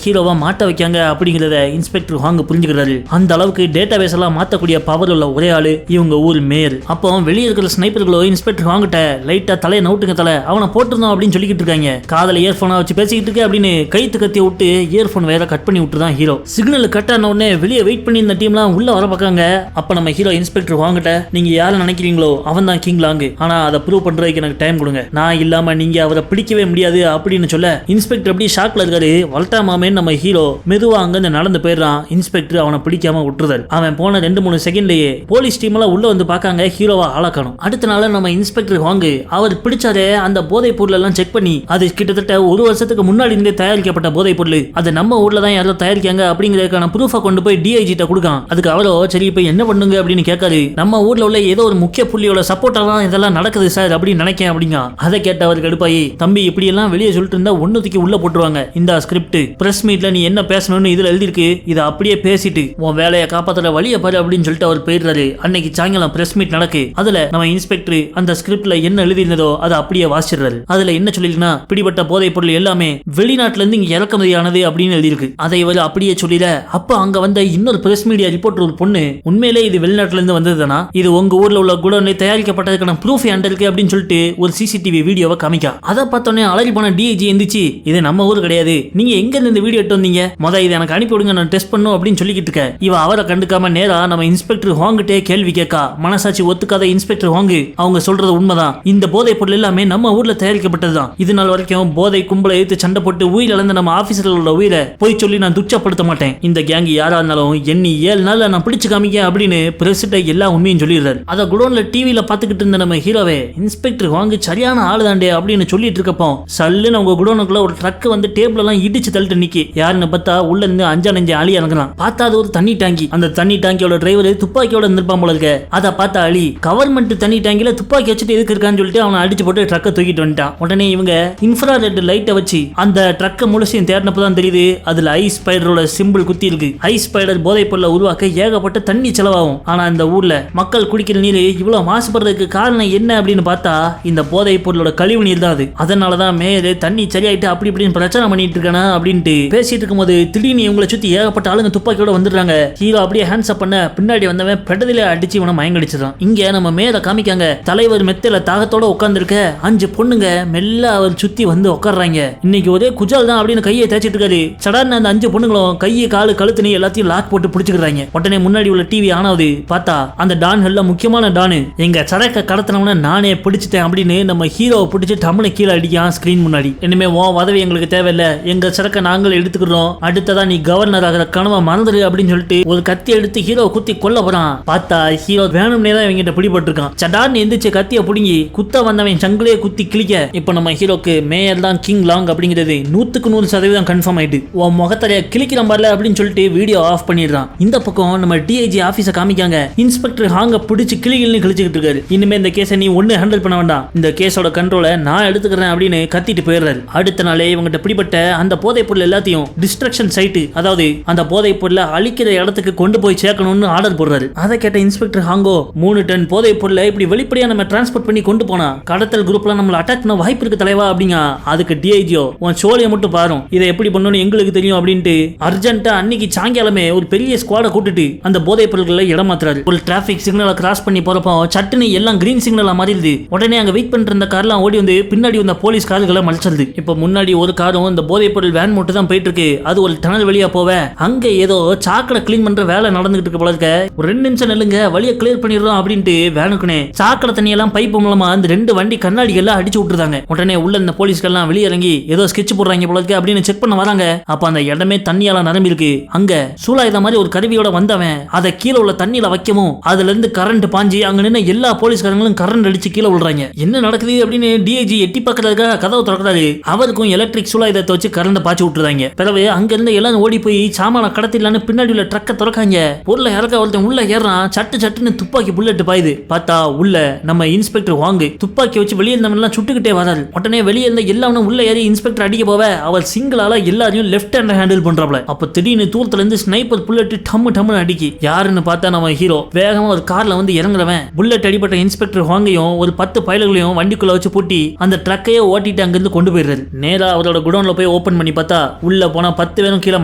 Speaker 1: ஹீரோவா மாட்ட வைக்காங்க அப்படிங்கறத இன்ஸ்பெக்டர் ஹாங் புரிஞ்சுக்கிறாரு. அந்த அளவுக்கு டேட்டா பேஸ் எல்லாம் மாத்தக்கூடிய பவர் உள்ள ஒரே ஆளு இவங்க ஊர் மேயர். அப்போ வெளியே இருக்கிற ஸ்னைப்பர்களோ இன்ஸ்பெக்டர் ஹாங்கிட்ட லைட்டா தலையை நவுட்டுங்க தலை, அவனை போட்டுருந்தோம் அப்படின்னு சொல்லிக்கிட்டு இருக்காங்க. காதல இயர்போனை வச்சு பேசிக்கிட்டு இருக்க அப்படின்னு கைத்து கத்தி விட்டு இயர்போன் வேற கட் பண்ணி விட்டு தான் ஹீரோ. சிக்னல் கட் ஆன உடனே வெளியே வெயிட் பண்ணி இந்த டீம்லாம் உள்ள வர பார்க்காங்க. அப்ப நம்ம ஹீரோ இன்ஸ்பெக்டர் ஹாங்கிட்ட, நீங்க யாரை நினைக்கிறீங்களோ அவன் தான் கிங் லாங், ஆனா அதை ப்ரூவ் பண்றதுக்கு எனக்கு டைம் கொடுங்க, நான் இல்லாம நீங்க அவரை பிடிக்கவே முடியாது அப்படின்னு சொல்ல இன்ஸ்பெக்டர் அப்படி ஷாக்ல இருக்காரு. வல்டா மாமேன்னு நம்ம ஹீரோ மெதுவா அங்க நடந்து போயிடுறான். இன்ஸ்பெக்டர் அவனை பிடிக்காம விட்டுறாரு. அவன் போன 2-3 செகண்ட்லயே போலீஸ் டீம் எல்லாம் உள்ள வந்து பார்க்காங்க. ஹீரோவா ஆளாக்கணும். அடுத்த நாள் நம்ம இன்ஸ்பெக்டர் ஹாங்கு அவர் பிடிச்சாரே அந்த போதை பொருள் எல்லாம் செக் பண்ணி அது கிட்டத்தட்ட 1 வருஷத்துக்கு முன்னாடி இருந்தே தயாரிக்கப்பட்ட போதை பொருள், அது நம்ம ஊர்ல தான் யாரோ தயாரிக்காங்க அப்படிங்கிறதுக்கான ப்ரூஃபை கொண்டு போய் டிஐஜி கிட்ட கொடுக்கான். அதுக்கு அவரோ சரி இப்ப என்ன பண்ணுங்க அப்படின்னு கேட்காரு. நம்ம ஊர்ல உள்ள ஏதோ ஒரு முக்கிய புள்ளியோட சப்போர்ட்டா தான் இதெல்லாம் நடக்குது சார் அப்படின்னு நினைக்கேன் அப்படிங்க. அதை கேட்ட அவருக்கு கடுப்பாயி, தம்பி இப்படி எல்லாம் வெளியே சொல்லிட்டு இருந்தா ஒண்ணுத்துக்கு உள்ள போட்டுருவாங்க, இந்த ஸ்கிரிப்ட் பிரஸ் மீட்ல நீ என்ன பேசணும்னு இதுல எழுதிருக்கு, இதை அப்படியே பேசிட்டு உன் வேலையை காப்பாத்துற வழியை பாரு அப்படின்னு சொல்லிட்டு அவர் போயிடுறாரு. அன்னைக்கு சாயங்காலம் பிரஸ் மீட் நடக்கு. அதுல நம்ம இன்ஸ்பெக்டர் அந்த ஸ்கிரிப்ட்ல என்ன எழுதினதோ அதை அப்படியே வாசிடுறாரு. அதுல என்ன சொல்லிருக்குன்னா, பிடிபட்ட போதைப் பொருள் எல்லாமே வெளிநாட்டுல இருந்து இங்க இறக்குமதியானது அப்படின்னு எழுதியிருக்கு. அதை இவர் அப்படியே சொல்லிட, அப்ப அங்க வந்த இன்னொரு பிரஸ் மீடியா ரிப்போர்ட்டர் ஒரு பொண்ணு, உண்மையிலே இது வெளிநாட்டுல இருந்து வந்ததுதானா, இது உங்க ஊர்ல உள்ள குடோன்ல தயாரிக்கப்பட்டதுக்கான ப்ரூஃப் என்கிட்ட இருக்கு அப்படின்னு சொல்லிட்டு ஒரு சிசிடிவி வீடியோவை காமிக்கா. அதை பார்த்தோன்னே அலறி போன டிஐஜி எந்திரிச்சு, இது நம்ம ஊர் கிடையாது, நீங்க எங்க இருந்து இந்த வீடியோ எடுத்து வந்தீங்க, இதை எனக்கு அனுப்பி விடுங்க, நான் டெஸ்ட் பண்ணும் அப்படின்னு சொல்லிக்கிட்டு இருக்க. இவ அவரை கண்டுக்காம நேரா நம்ம இன்ஸ்பெக்டர் ஹாங்கிட்டே கேள்வி கேட்கா. மனசாட்சி ஒத்துக்காத இன்ஸ்பெக்டர் ஹாங்கு அவங்க சொல்றது உண்மைதான், இந்த போதைப் பொருள் எல்லாமே நம்ம ஊர்ல தயாரிக்கப்பட்டதுதான். இது நாள் வரைக்கும் போதை கும்பலை எடுத்து சண்டை போட்டு உயிர் இழந்த நம்ம ஆபீசர்களோட உயிரை போய் சொல்லி நான் துச்சப்படுத்த மாட்டேன். இந்த கேங் யாரா இருந்தாலும் எண்ணி 7 நாள்ல நான் பிடிச்சு காமிக்க அப்படின்னு பிரசிட்ட எல்லா உண்மையும் சொல்லிடுறாரு. அதை குடோன்ல டிவியில பாத்துக்கிட்டு இருந்த நம்ம ஹீரோவே, இன்ஸ்பெக்டர் ஹாங்கு சரியான ஆளுதாண்டே அப்படின்னு சொல்லிட்டு இருக்கப்போ சல்லுன்னு அவங்க குடோனுக்குள்ள ஒரு ட்ரக் வந்து டேபிள் எல்லாம் இடிச்சு தள்ளிட்டு நிக்கி. யாருன்னு பார்த்தா உள்ள இருந்து 5 அலி இறங்குறான். பார்த்தா அது ஒரு தண்ணி டாங்கி. அந்த தண்ணி டாங்கியோட டிரைவர் துப்பாக்கியோட இருந்திருப்பான் போல இருக்க. அதை பார்த்தா அலி கவர்மெண்ட் தண்ணி டாங்கில துப்பாக்கி வச்சுட்டு எதுக்கு இருக்கான்னு சொல்லிட்டு அவனை அடிச்சு போட்டு ட்ரக்கை தூக்கிட்டு வந்துட்டான். உடனே இவங்க இன்ஃப்ராரெட் லைட்டை வச்சு அந்த ட்ரக்கை முழுசையும் தேடினப்பதான் தெரியுது அதுல ஐஸ் ஸ்பைடரோட சிம்பிள் குத்தி இருக்கு. ஐஸ் ஸ்பைடர் போதைப் பொருளை உருவாக்க ஏகப்பட்ட தண்ணி செலவாகும். ஆனா இந்த ஊர்ல மக்கள் குடிக்கிற நீர் இவ்வளவு மாசுபடுறதுக்கு காரணம் என்ன அப்படின்னு பார்த்தா இந்த போதைப் பொருளோட கழிவு நீர் தான் அது. அதனாலதான் மேலே தண்ணி சரியாயிட்டு அப்படி இப்படின்னு பிரச்சனை பண்ணிட்டு இருக்கானா அப்படின்ட்டு பேசிட்டு இருக்கும்போது திடீர்னு இவங்களை சுத்தி ஏகப்பட்ட ஆளுங்க துப்பாக்கியோட வந்துடுறாங்க. ஹீரோ அப்படியே ஹேண்ட்ஸ் அப் பண்ண பின்னாடி வந்தவன் பெடதில அடிச்சு இவனை மயங்கடிச்சிடறான். இங்க நம்ம மேல காமிக்காங்க, தலைவர் மெத்தையில தாகத்தோட உட்கார்ந்து இருக்க 5 பொண்ணுங்க மெல்ல அவர் சுத்தி வந்து உட்கார்றாங்க. இன்னைக்கு ஒரே குஜால் தான் அப்படின்னு கையை தேய்ச்சிட்டு இருக்காரு. சடார்னு அந்த 5 பொண்ணுங்களும் கையை காலு கழுத்துனி எல்லாத்தையும் லாக் போட்டு பிடிச்சுக்கிறாங்க. உடனே முன்னாடி உள்ள டிவி ஆனாவது பார்த்தா அந்த டான்கள்ல முக்கியமான டானு, எங்க சரக்க கடத்தினவன நானே பிடிச்சிட்டேன் அப்படின்னு நம்ம ஹீரோவை பிடிச்சி டம்முன்னு கீழே அடிக்கான் ஸ்கிரீன் முன்னாடி. இனிமே உன் உதவி எங்களுக்கு தேவையில்லை, எங்க சரக்க நாங்கள் எடுத்துக்கிறோம், அடுத்ததா நீ கவர்னர் ஆகிற கனவை மறந்துரு அப்படின்னு சொல்லிட்டு ஒரு கத்தி எடுத்து ஹீரோ குத்தி கொல்ல போறான். பார்த்தா ஹீரோ வேணும்னே தான் இவங்கிட்ட பிடிபட்டிருக்கான். சடார்னு எந்திரிச்சு கத்திய புடுங்கி குத்த வந்தவன் சங்கிலியே குத்தி கிளிக்க இப்ப நம்ம ஹீரோக்கு மேயர் தான் கிங் லாங் அப்படிங்கிறது 100% கன்ஃபார்ம் ஆயிட்டு. உன் முகத்தலைய கிளிக்கிற மாதிரில அப்படின்னு சொல்லிட்டு வீடியோ ஆஃப் பண்ணிடுறான். இந்த பக்கம் நம்ம டிஐஜி ஆபீஸ காமிக்காங்க. இன்ஸ்பெக்டர் ஹாங்க பிடிச்சு கிளிகிள்னு கிழிச்சுக்கிட்டு இருக்காரு. இனிமே இந்த கேஸை நீ ஒண்ணு ஹேண்டில் பண்ண வேண்டாம், இந்த கேஸோட கண்ட்ரோலை நான் எடுத்துக்கிறேன் அப்படின்னு கத்திட்டு போயிடுறாரு. அடுத்த நாளே இவங்கிட்ட பிடிபட்ட அந்த போதைப் பொருள் எல்லாத்தையும் டிஸ்ட்ரக்ஷன் சைட்டு, அதாவது அந்த போதைப் பொருளை அழிக்கிற இடத்துக்கு கொண்டு போய் சேர்க்கணும்னு ஆர்டர் போடுறாரு. அதை கேட்ட இன்ஸ்பெக்டர் ஹாங்கோ 3 டன் போதைப் பொருளை இப்படி வெளிப்படையா நம்ம டிரான்ஸ்போர்ட் பண்ணி கொண்டு போனா கடத்தல் குரூப்ல நம்மள அட்டாக் பண்ண வாய்ப்பு இருக்கு தலைவா அப்படிங்க. அதுக்கு டிஐஜியோ உன் சோழியை மட்டும் பாரும், இதை எப்படி பண்ணணும்னு எங்களுக்கு தெரியும் அப்படின்ட்டு அர்ஜென்ட்டா அன்னைக்கு சாயங்காலமே ஒரு பெரிய ஸ்குவாட கூட்டிட்டு அந்த போதைப் பொருட்களை இடமாத்துறாரு. ஒரு டிராபிக் சிக்னலை கிராஸ் பண்ணி போறப்போ சட்டுன்னு எல்லாம் கிரீன் சிக்னலா மாறிடுது. உடனே அங்க வெயிட் பண்ணிட்டு இருந்த கார்லாம் ஓடி வந்து பின்னாடி வந்த போலீஸ் கார்களை மறைச்சிருது. இப்ப முன்னாடி ஒரு காரும் இந்த போதைப் பொருள் வேன் மட்டும் தான் போயிட்டு இருக்கு. அது ஒரு டனல் வழியா போவ அங்க ஏதோ சாக்கடை கிளீன் பண்ற வேலை நடந்துகிட்டு இருக்கு போல இருக்க. ஒரு 2 நிமிஷம் நெல்லுங்க, வழியை கிளியர் பண்ணிடுறோம் அப்படின்ட்டு வேனுக்குனே சாக்கடை தண்ணி எல்லாம் பைப்பு மூலமா அந்த 2 வண்டி கண்ணாடி எல்லாம் அடிச்சு விட்டுருந்தாங்க. உடனே உள்ள இந்த போலீஸ்கெல்லாம் வெளியே இறங்கி ஏதோ ஸ்கெட்ச் போடுறாங்க போல இருக்கு அப்படின்னு செக் பண்ண வராங்க. அப்ப அந்த இடமே தண்ணியால நிரம்பி இருக்கு. அங்க சூலாயுத மாதிரி ஒரு கருவியோட வந்தவன் அதை கீழே உள்ள தண்ணியில வைக்கவும் அதுல இருந்து கரண்ட் பாஞ்சி அங்க நின்று எல்லா போலீஸ்காரங்களும் கரண்ட் அடிச்சு கீழே விடுறாங்க. என்ன நடக்குது அப்படின்னு டிஐஜி எட்டி பார்க்கறதுக்காக கதவை திறக்கிறாரு. அவருக்கும் எலக்ட்ரிக் சூலாயுதத்தை வச்சு கரண்ட் பாய்ச்சி விட்டுறாங்க. பிறகு அங்க இருந்து எல்லாரும் ஓடி போய் சாமான கடத்திடலான்னு பின்னாடி உள்ள ட்ரக்கை திறக்காங்க. பொருளை இறக்க ஒருத்தன் உள்ள ஏறான். சட்டுன்னு துப்பாக்கி புல்லட் பாயுது. பார்த்தா உள்ள நம்ம இன்ஸ்பெக்டர் வாங்கு துப்பாக்கி வச்சு வெளியே இருந்தவன் சுட்டுக்கிட்டே வராரு. உடனே வெளியே இருந்த எல்லாரும் உள்ள ஏறி இன்ஸ்பெக்டர் அடிக்க போவ அவர் சிங்கிளால எல்லாரையும் லெஃப்ட் ஹேண்ட் ஹேண்டில் பண்றாப்ல. அப்ப திடீர்னு தூரத்துல இருந்து ஸ்னைப்பர் புல்லட் டம்னு அடிக்கி. யாருன்னு பார்த்தா நம்ம ஹீரோ வேகமா ஒரு கார்ல வந்து இறங்குறவன் புல்லட் அடிப்பட்ட இன்ஸ்பெக்டர் வாங்கையும் ஒரு 10 பயல்களையும் வண்டிக்குள்ள வச்சு பூட்டி அந்த ட்ரக்கையே ஓட்டிட்டு அங்கிருந்து கொண்டு போயிடுறாரு. நேரா அவரோட குடோன்ல போய் ஓபன் பண்ணி பார்த்தா உள்ள போனா 10 பேரும் கீழே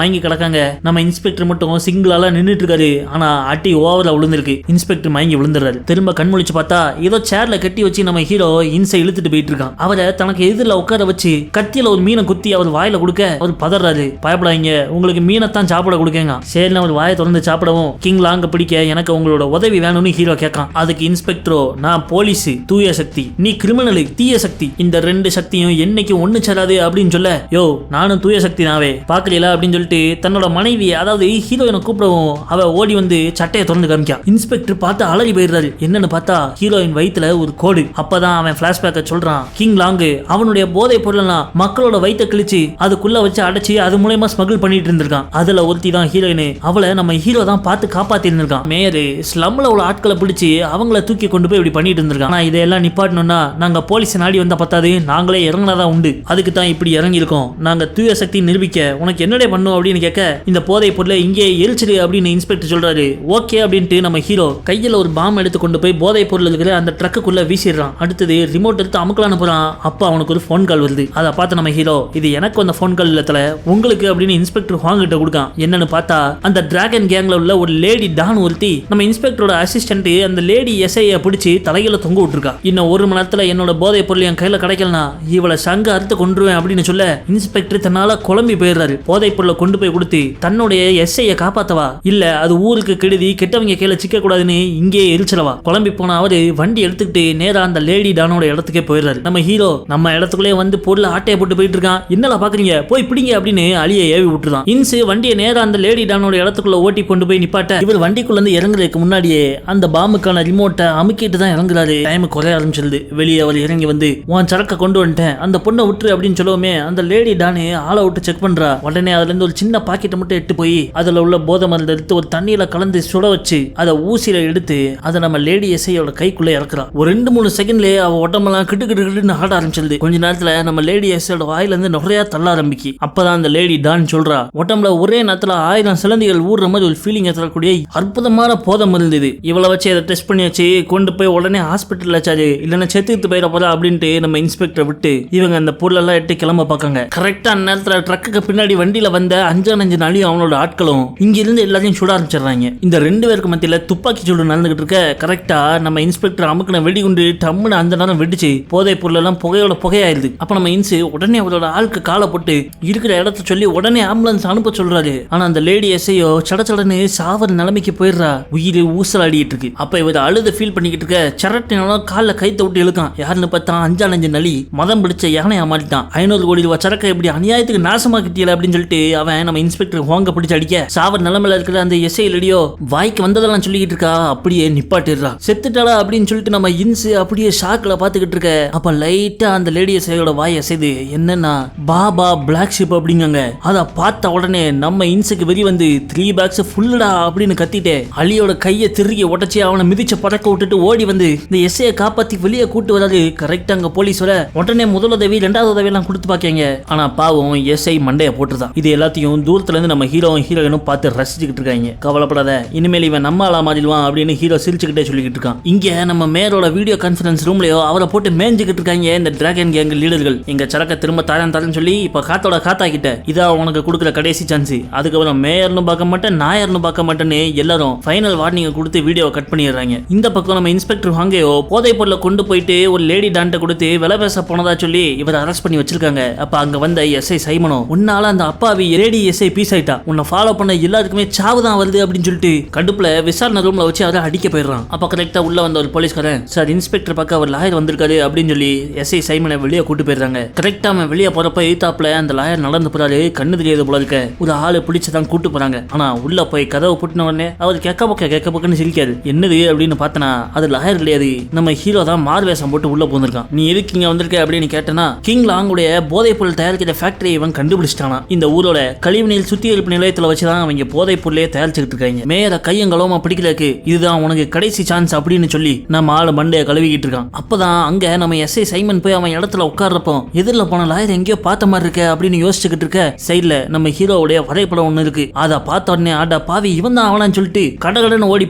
Speaker 1: மயங்கி கிடக்காங்க. நம்ம இன்ஸ்பெக்டர் மட்டும் சிங்கிளால நின்றுட்டு இருக்காரு. ஆனா அட்டி ஓவரா விழுந்திருக்கு. இன்ஸ்பெக்டர் மயங்கி விழுந்துறாரு. திரும்ப கண்முழிச்சு பார்த்தா ஏதோ சேர்ல கட்டி வச்சு நம்ம ஹீரோ இன்சை இழுத்துட்டு போயிட்டு இருக்கான். அவரை தனக்கு எதிரில் உட்கார வச்சு கத்தியில ஒரு மீனை குத்தி அவர் வாயில கொடுக்க அவர் பதறாரு. பயப்படாதீங்க, உங்களுக்கு மீனைத்தான் சாப்பிட கொடுக்கங்க. சரி அவர் வாயை திறந்து சாப்பிடவும் கிங் லாங்க பிடிக்க எனக்கு உங்களோட உதவி வேணும்னு ஹீரோ கேட்கான். அதுக்கு இன்ஸ்பெக்டரோ நான் போலீஸ் தூய சக்தி, நீ கிரிமினல் தீய சக்தி, இந்த 2 சக்தியும் என்னைக்கு ஒண்ணு சேராது அப்படின்னு சொல்ல யோ நானும் தூய சக்தி நாவே பாக்கல அப்படின்னு சொல்லிட்டு தன்னோட மனைவி அதாவது ஹீரோயினை கூப்பிடவும் அவ ஓடி வந்து சட்டையை திறந்து காமிக்கா. இன்ஸ்பெக்டர் பார்த்து அலறி போயிடுறாரு. என்னன்னு பார்த்தா ஹீரோயின் வயித்துல ஒரு கோடு. அப்பதான் அவன் பிளாஷ்பேக்க சொல்றான். கிங் லாங்கு அவனுடைய போதை பொருள்லாம் மக்களோட வயிற்ற கிழிச்சு அதுக்குள்ள வச்சு அடைச்சி அது மூலமா ஸ்மகிள் பண்ணிட்டு இருந்திருக்கான். அதுல ஒருத்தி தான் ஹீரோயின். அவளை நம்ம ஹீரோ தான் பார்த்து காப்பாத்தி இருந்திருக்கான். மேயரு ஸ்லம்ல உள்ள ஆட்களை பிடிச்சி அவங்கள தூக்கி கொண்டு போய் இப்படி பண்ணிட்டு இருந்திருக்கான். ஆனா இதெல்லாம் நிப்பாட்டணும்னா நாங்க போலீஸ் நாடி வந்தா பத்தாது, நாங்களே இறங்கினாதான் உண்டு. அதுக்கு தான் இப்படி இறங்கி இருக்கோம். நாங்க தூய சக்தி நிரூபிக்க உனக்கு என்னடே பண்ணும் அப்படின்னு கேட்க இந்த போதை பொருளை இங்கே எரிச்சிடு அப்படின்னு இன்ஸ்பெக்டர் சொல்றாரு. ஓகே அப்படின்ட்டு நம்ம ஹீரோ கையில ஒரு பாம் எடுத்து கொண்டு போய் போதை பொருள் இருக்கிற அந்த ட்ரக்குக்குள்ள வீசிடுறான். அடுத்தது ரிமோட் ரிமோட் எடுத்து அமுக்கலான்னு போறான். அப்ப அவனுக்கு ஒரு போன் கால் வருது. அதை பார்த்து நம்ம ஹீரோ, இது எனக்கு வந்த போன் கால் இல்லத்துல உங்களுக்கு அப்படின்னு இன்ஸ்பெக்டர் ஹாங் கிட்ட கொடுக்கான். என்னன்னு பார்த்தா அந்த டிராகன் கேங்ல உள்ள ஒரு லேடி டான் ஒருத்தி நம்ம இன்ஸ்பெக்டரோட அசிஸ்டன்ட் அந்த லேடி எஸ்ஐய பிடிச்சி தலையில தொங்க விட்டுருக்கா. இன்னும் 1 மணி நேரத்துல என்னோட போதை பொருள் என் கையில கிடைக்கலனா இவளை சங்க அறுத்து கொண்டுருவேன் அப்படின்னு சொல்ல இன்ஸ்பெக்டர் தன்னால குழம்பி போயிடுறாரு. போதை பொருளை கொண்டு போய் கொடுத்து தன்னுடைய எஸ்ஐய காப்பாத்தவா இல்ல அது ஊருக்கு கெடுதி கெட்டவங்க கையில சிக்க கூடாதுன்னு இங்கே எரிச்சலவா குழம்பி போன அவரு வண்டி எடுத்துக்கிட்டு நேரா அந்த லேடி டானோட இடத்துக்கே போயிடுறாரு. நம்ம ஹீரோ நம்ம இடத்துக்குள்ளே வந்து பொருள் ஆட்டையை போட்டு போயிட்டு இருக்கான். என்னல பாக்குறீங்க போய் பிடிங்க அப்படின்னு அலியை ஏவி விட்டுறான். இன்சு வண்டியை நேரா அந்த லேடி டானோட இடத்துக்குள்ள ஓட்டி கொண்டு போய் நிப்பாட்ட இவர் வண்டிக்குள்ள இருந்து இறங்குறதுக்கு முன்னாடியே அந்த பாம்புக்கான ரிமோட்டை அமுக்கிட்டு தான் இறங்குறாரு. டைம் குறைய ஆரம்பிச்சிருது. வெளியே அவர் இறங்கி வந்து உன் சரக்க கொண்டு வந்துட்டேன் அந்த பொண்ணை விட்டுரு அப்படின்னு சொல்லவுமே அந்த லேடி டானு ஆளை விட்டு செக் பண்றா. உடனே அதுல இருந்து ஒரு சின்ன பாக்கெட்டை மட்டும் எடுத்து போய் அதுல உள்ள போதை மருந்து எடுத்து ஒரு தண்ணியில கலந்து சுட வச்சு அதை ஊசியில எடுத்து அதை நம்ம லேடி எஸ்ஐயோட கைக்குள்ள இறக்குறா. ஒரு 2-3 செகண்ட்லயே அவ உடம்பெல்லாம் கிட்டு கிட்டு கிட்டுன்னு ஆட ஆரம்பிச்சிருது. கொஞ்ச நேரத்துல நம்ம லேடி எஸ்ஐயோட வாயில இருந்து நிறைய தள்ள ஆரம்பிக்கு. அப்பதான் அந்த லேடி டான் சொல்றா, உடம்புல ஒரே நேரத்துல 1000 சிலந்திகள் ஊடுற மாதிரி ஒரு ஃபீலிங் தரக்கூடிய அற்புதமான போதை மருந்து. இவளை வச்சு அதை டெஸ்ட் பண்ணி வச்சு கொண்டு போய் உடனே ஹாஸ்பிட்டல் வச்சாரு. இல்லைன்னா செத்துட்டு போயிட போறா அப்படின்ட்டு நம்ம இன்ஸ்பெக்டர் விட்டு இவங்க அந்த பொருளெல்லாம் எட்டு கிளம்ப பார்க்காங்க. கரெக்டா அந்த நேரத்துல ட்ரக்குக்கு பின்னாடி வண்டியில வந்த 5 நாளையும் அவனோட ஆட்களும் இங்க இருந்து எல்லாத்தையும் சுட ஆரம்பிச்சிடுறாங்க. இந்த 2 பேருக்கு மத்தியில துப்பாக்கி சூடு நடந்துகிட்டு இருக்க கரெக்டா நம்ம இன்ஸ்பெக்டர் அமுக்கின வெடிகுண்டு டம்முன்னு அந்த நேரம் வெடிச்சு போதை பொருள் எல்லாம் புகையோட புகையாயிருது. அப்ப நம்ம இன்சு உடனே அவரோட ஆளுக்கு காலை போட்டு இருக்கிற இடத்த சொல்லி உடனே ஆம்புலன்ஸ் அனுப்ப சொல்றாரு. ஆனா அந்த லேடி எஸ்ஐயோ சடச்சடன்னு சாவர நிலைமைக்கு போயிடுறா. உயிர் ஊசல் ஆடிட்டு இருக்கு. அப்ப இவர் அழுத ஃபீல் பண்ணிக்கிட்டு இருக்க சரட்டினாலும் காலில் கைத்த விட்டு இழுக்கான். யாருன்னு பார்த்தா 5 நலி மதம் பிடிச்ச யானையா மாறிட்டான். 500 கோடி ரூபாய் சரக்கை எப்படி அநியாயத்துக்கு நாசமாக்கிட்டியல அப்படின்னு சொல்லிட்டு அவன் நம்ம இன்ஸ்பெக்டர் ஹோங்க பிடிச்சு அடிக்க சாவர் நிலைமையில இருக்கிற அந்த எஸ்ஐ லேடியோ வாய்க்கு வந்ததெல்லாம் சொல்லிக்கிட்டு இருக்கா. அப்படியே நிப்பாட்டிடுறா. செத்துட்டாளா அப்படின்னு சொல்லிட்டு நம்ம இன்சு அப்படியே ஷாக்ல பாத்துக்கிட்டு இருக்க. அப்ப லைட்டா அந்த லேடி எஸ்ஐயோட வாய் அசைது. என்னன்னா பாபா பிளாக் ஷிப் அப்படிங்க. அதை பார்த்த உடனே நம்ம இன்சுக்கு வெறி வந்து 3 பேக்ஸ் ஃபுல்லுடா அப்படின்னு கத்திட்டே அலியோட கையை திருகி உடச்சி அவனை மிதிச்ச பறக்க விட்டுட்டு ஓடி வந்து இந்த எஸ்ஐயை காப்பாத்தி வெளியே கூட்டு வராது. கரெக்டா அங்க போலீஸ் வர உடனே முதல் உதவி 2வது உதவி எல்லாம் கொடுத்து பாக்கீங்க. ஆனா பாவம் எஸ்ஐ மண்டைய போட்டுதான். இது எல்லாத்தையும் தூரத்துல இருந்து நம்ம ஹீரோயினும் பார்த்து ரசிச்சுக்கிட்டு இருக்காங்க. கவலைப்படாத இனிமேல் இவன் நம்ம ஆளா மாறிடுவான் அப்படின்னு ஹீரோ சிரிச்சுக்கிட்டே சொல்லிக்கிட்டு இருக்கான். இங்க நம்ம மேரோட வீடியோ கான்ஃபரன்ஸ் ரூம்லயோ அவரை போட்டு மேஞ்சிக்கிட்டு இருக்காங்க இந்த டிராகன் கேங் லீடர்கள். எங்க சரக்க திரும்ப தரேன்னு சொல்லி இப்ப காத்தோட காத்தாக்கிட்ட இதான் உனக்கு கொடுக்குற கடைசி சான்ஸ். அதுக்கப்புறம் மேயர்னு பார்க்க மாட்டேன் நாயர்னு பார்க்க மாட்டேன்னு எல்லாரும் ஃபைனல் வார்னிங் கொடுத்து வீடியோவை கட் பண்ணிடுறாங்க. இந்த பக்கம் நம்ம இன்ஸ்பெக்டர் ஹாங்கேயோ போதை பொருளை கொண்டு போயிட்டு ஒரு லேடி டான்ட்ட கொடுத்து விலை பேச போனதா சொல்லி இவர் அரெஸ்ட் பண்ணி வச்சிருக்காங்க. அப்ப அங்க வந்த எஸ்ஐ சைமனோ உன்னால அந்த அப்பாவி லேடி எஸ்ஐ பீஸ் ஆயிட்டா. உன்னை ஃபாலோ பண்ண எல்லாருக்குமே சாவு தான் வருது அப்படின்னு சொல்லிட்டு கடுப்புல விசாரணை ரூம்ல வச்சு அவரை அடிக்க போயிடுறான். அப்ப கரெக்டா உள்ள வந்த ஒரு போலீஸ்காரன் சார் இன்ஸ்பெக்டர் பக்கம் அவர் லாயர் வந்திருக்காரு அப்படின்னு சொல்லி எஸ்ஐ சைமனை வெளியே கூட்டு போயிடுறாங்க. கரெக்டா அவன் வெளியே போறப்ப எய்தாப்ல அந்த லாயர் நடந்து போறாரு. கண்ணு தெரியாது போல இருக்க ஒரு ஆளு பிடிச்சதான் கூட்டு போறாங்க. ஆனா உள்ள போய் கதவை புட்டின உடனே அவர் கேட்க பக்கன்னு சிரிக்காரு. என்னது அப்படின்னு பார்த்தனா அது லாயர் கிடையாது, நம்ம ஹீரோ தான் மார்வேஷம் போட்டு உள்ள போந்திருக்கான். நீ எதுக்கு இங்க வந்திருக்க அப்படின்னு கேட்டனா கிங் லாங்குடைய போதைப் பொருள் தயாரிக்கிற ஃபேக்டரி இவன் கண்டுபிடிச்சிட்டானா. இந்த ஊரோட கழிவுநீர் சுத்திகரிப்பு நிலையத்துல வச்சுதான் அவங்க போதைப் பொருளே தயாரிச்சுட்டு இருக்காங்க. மேயரை கையங்களோமா பிடிக்கலக்கு இதுதான் உனக்கு கடைசி சான்ஸ் அப்படின்னு சொல்லி நம்ம ஆளு மண்டைய கழுவிக்கிட்டு இருக்கான். அப்பதான் அங்க நம்ம எஸ்ஐ சைமன் போய் அவன் இடத்துல உட்கார்றப்போ எதிரில் போன லாயர் எங்கேயோ பார்த்த மாதிரி இருக்க அப்படின்னு யோசிச்சுக்கிட்டு இருக்க சைட்ல நம்ம ஹீரோவுடைய வரைபடம் ஒண்ணு இருக்கு. அதை பார்த்த உடனே ஆடா பாவி இவன் தான் அவனான்னு சொல்லிட்டு கடகடன்னு ஓடி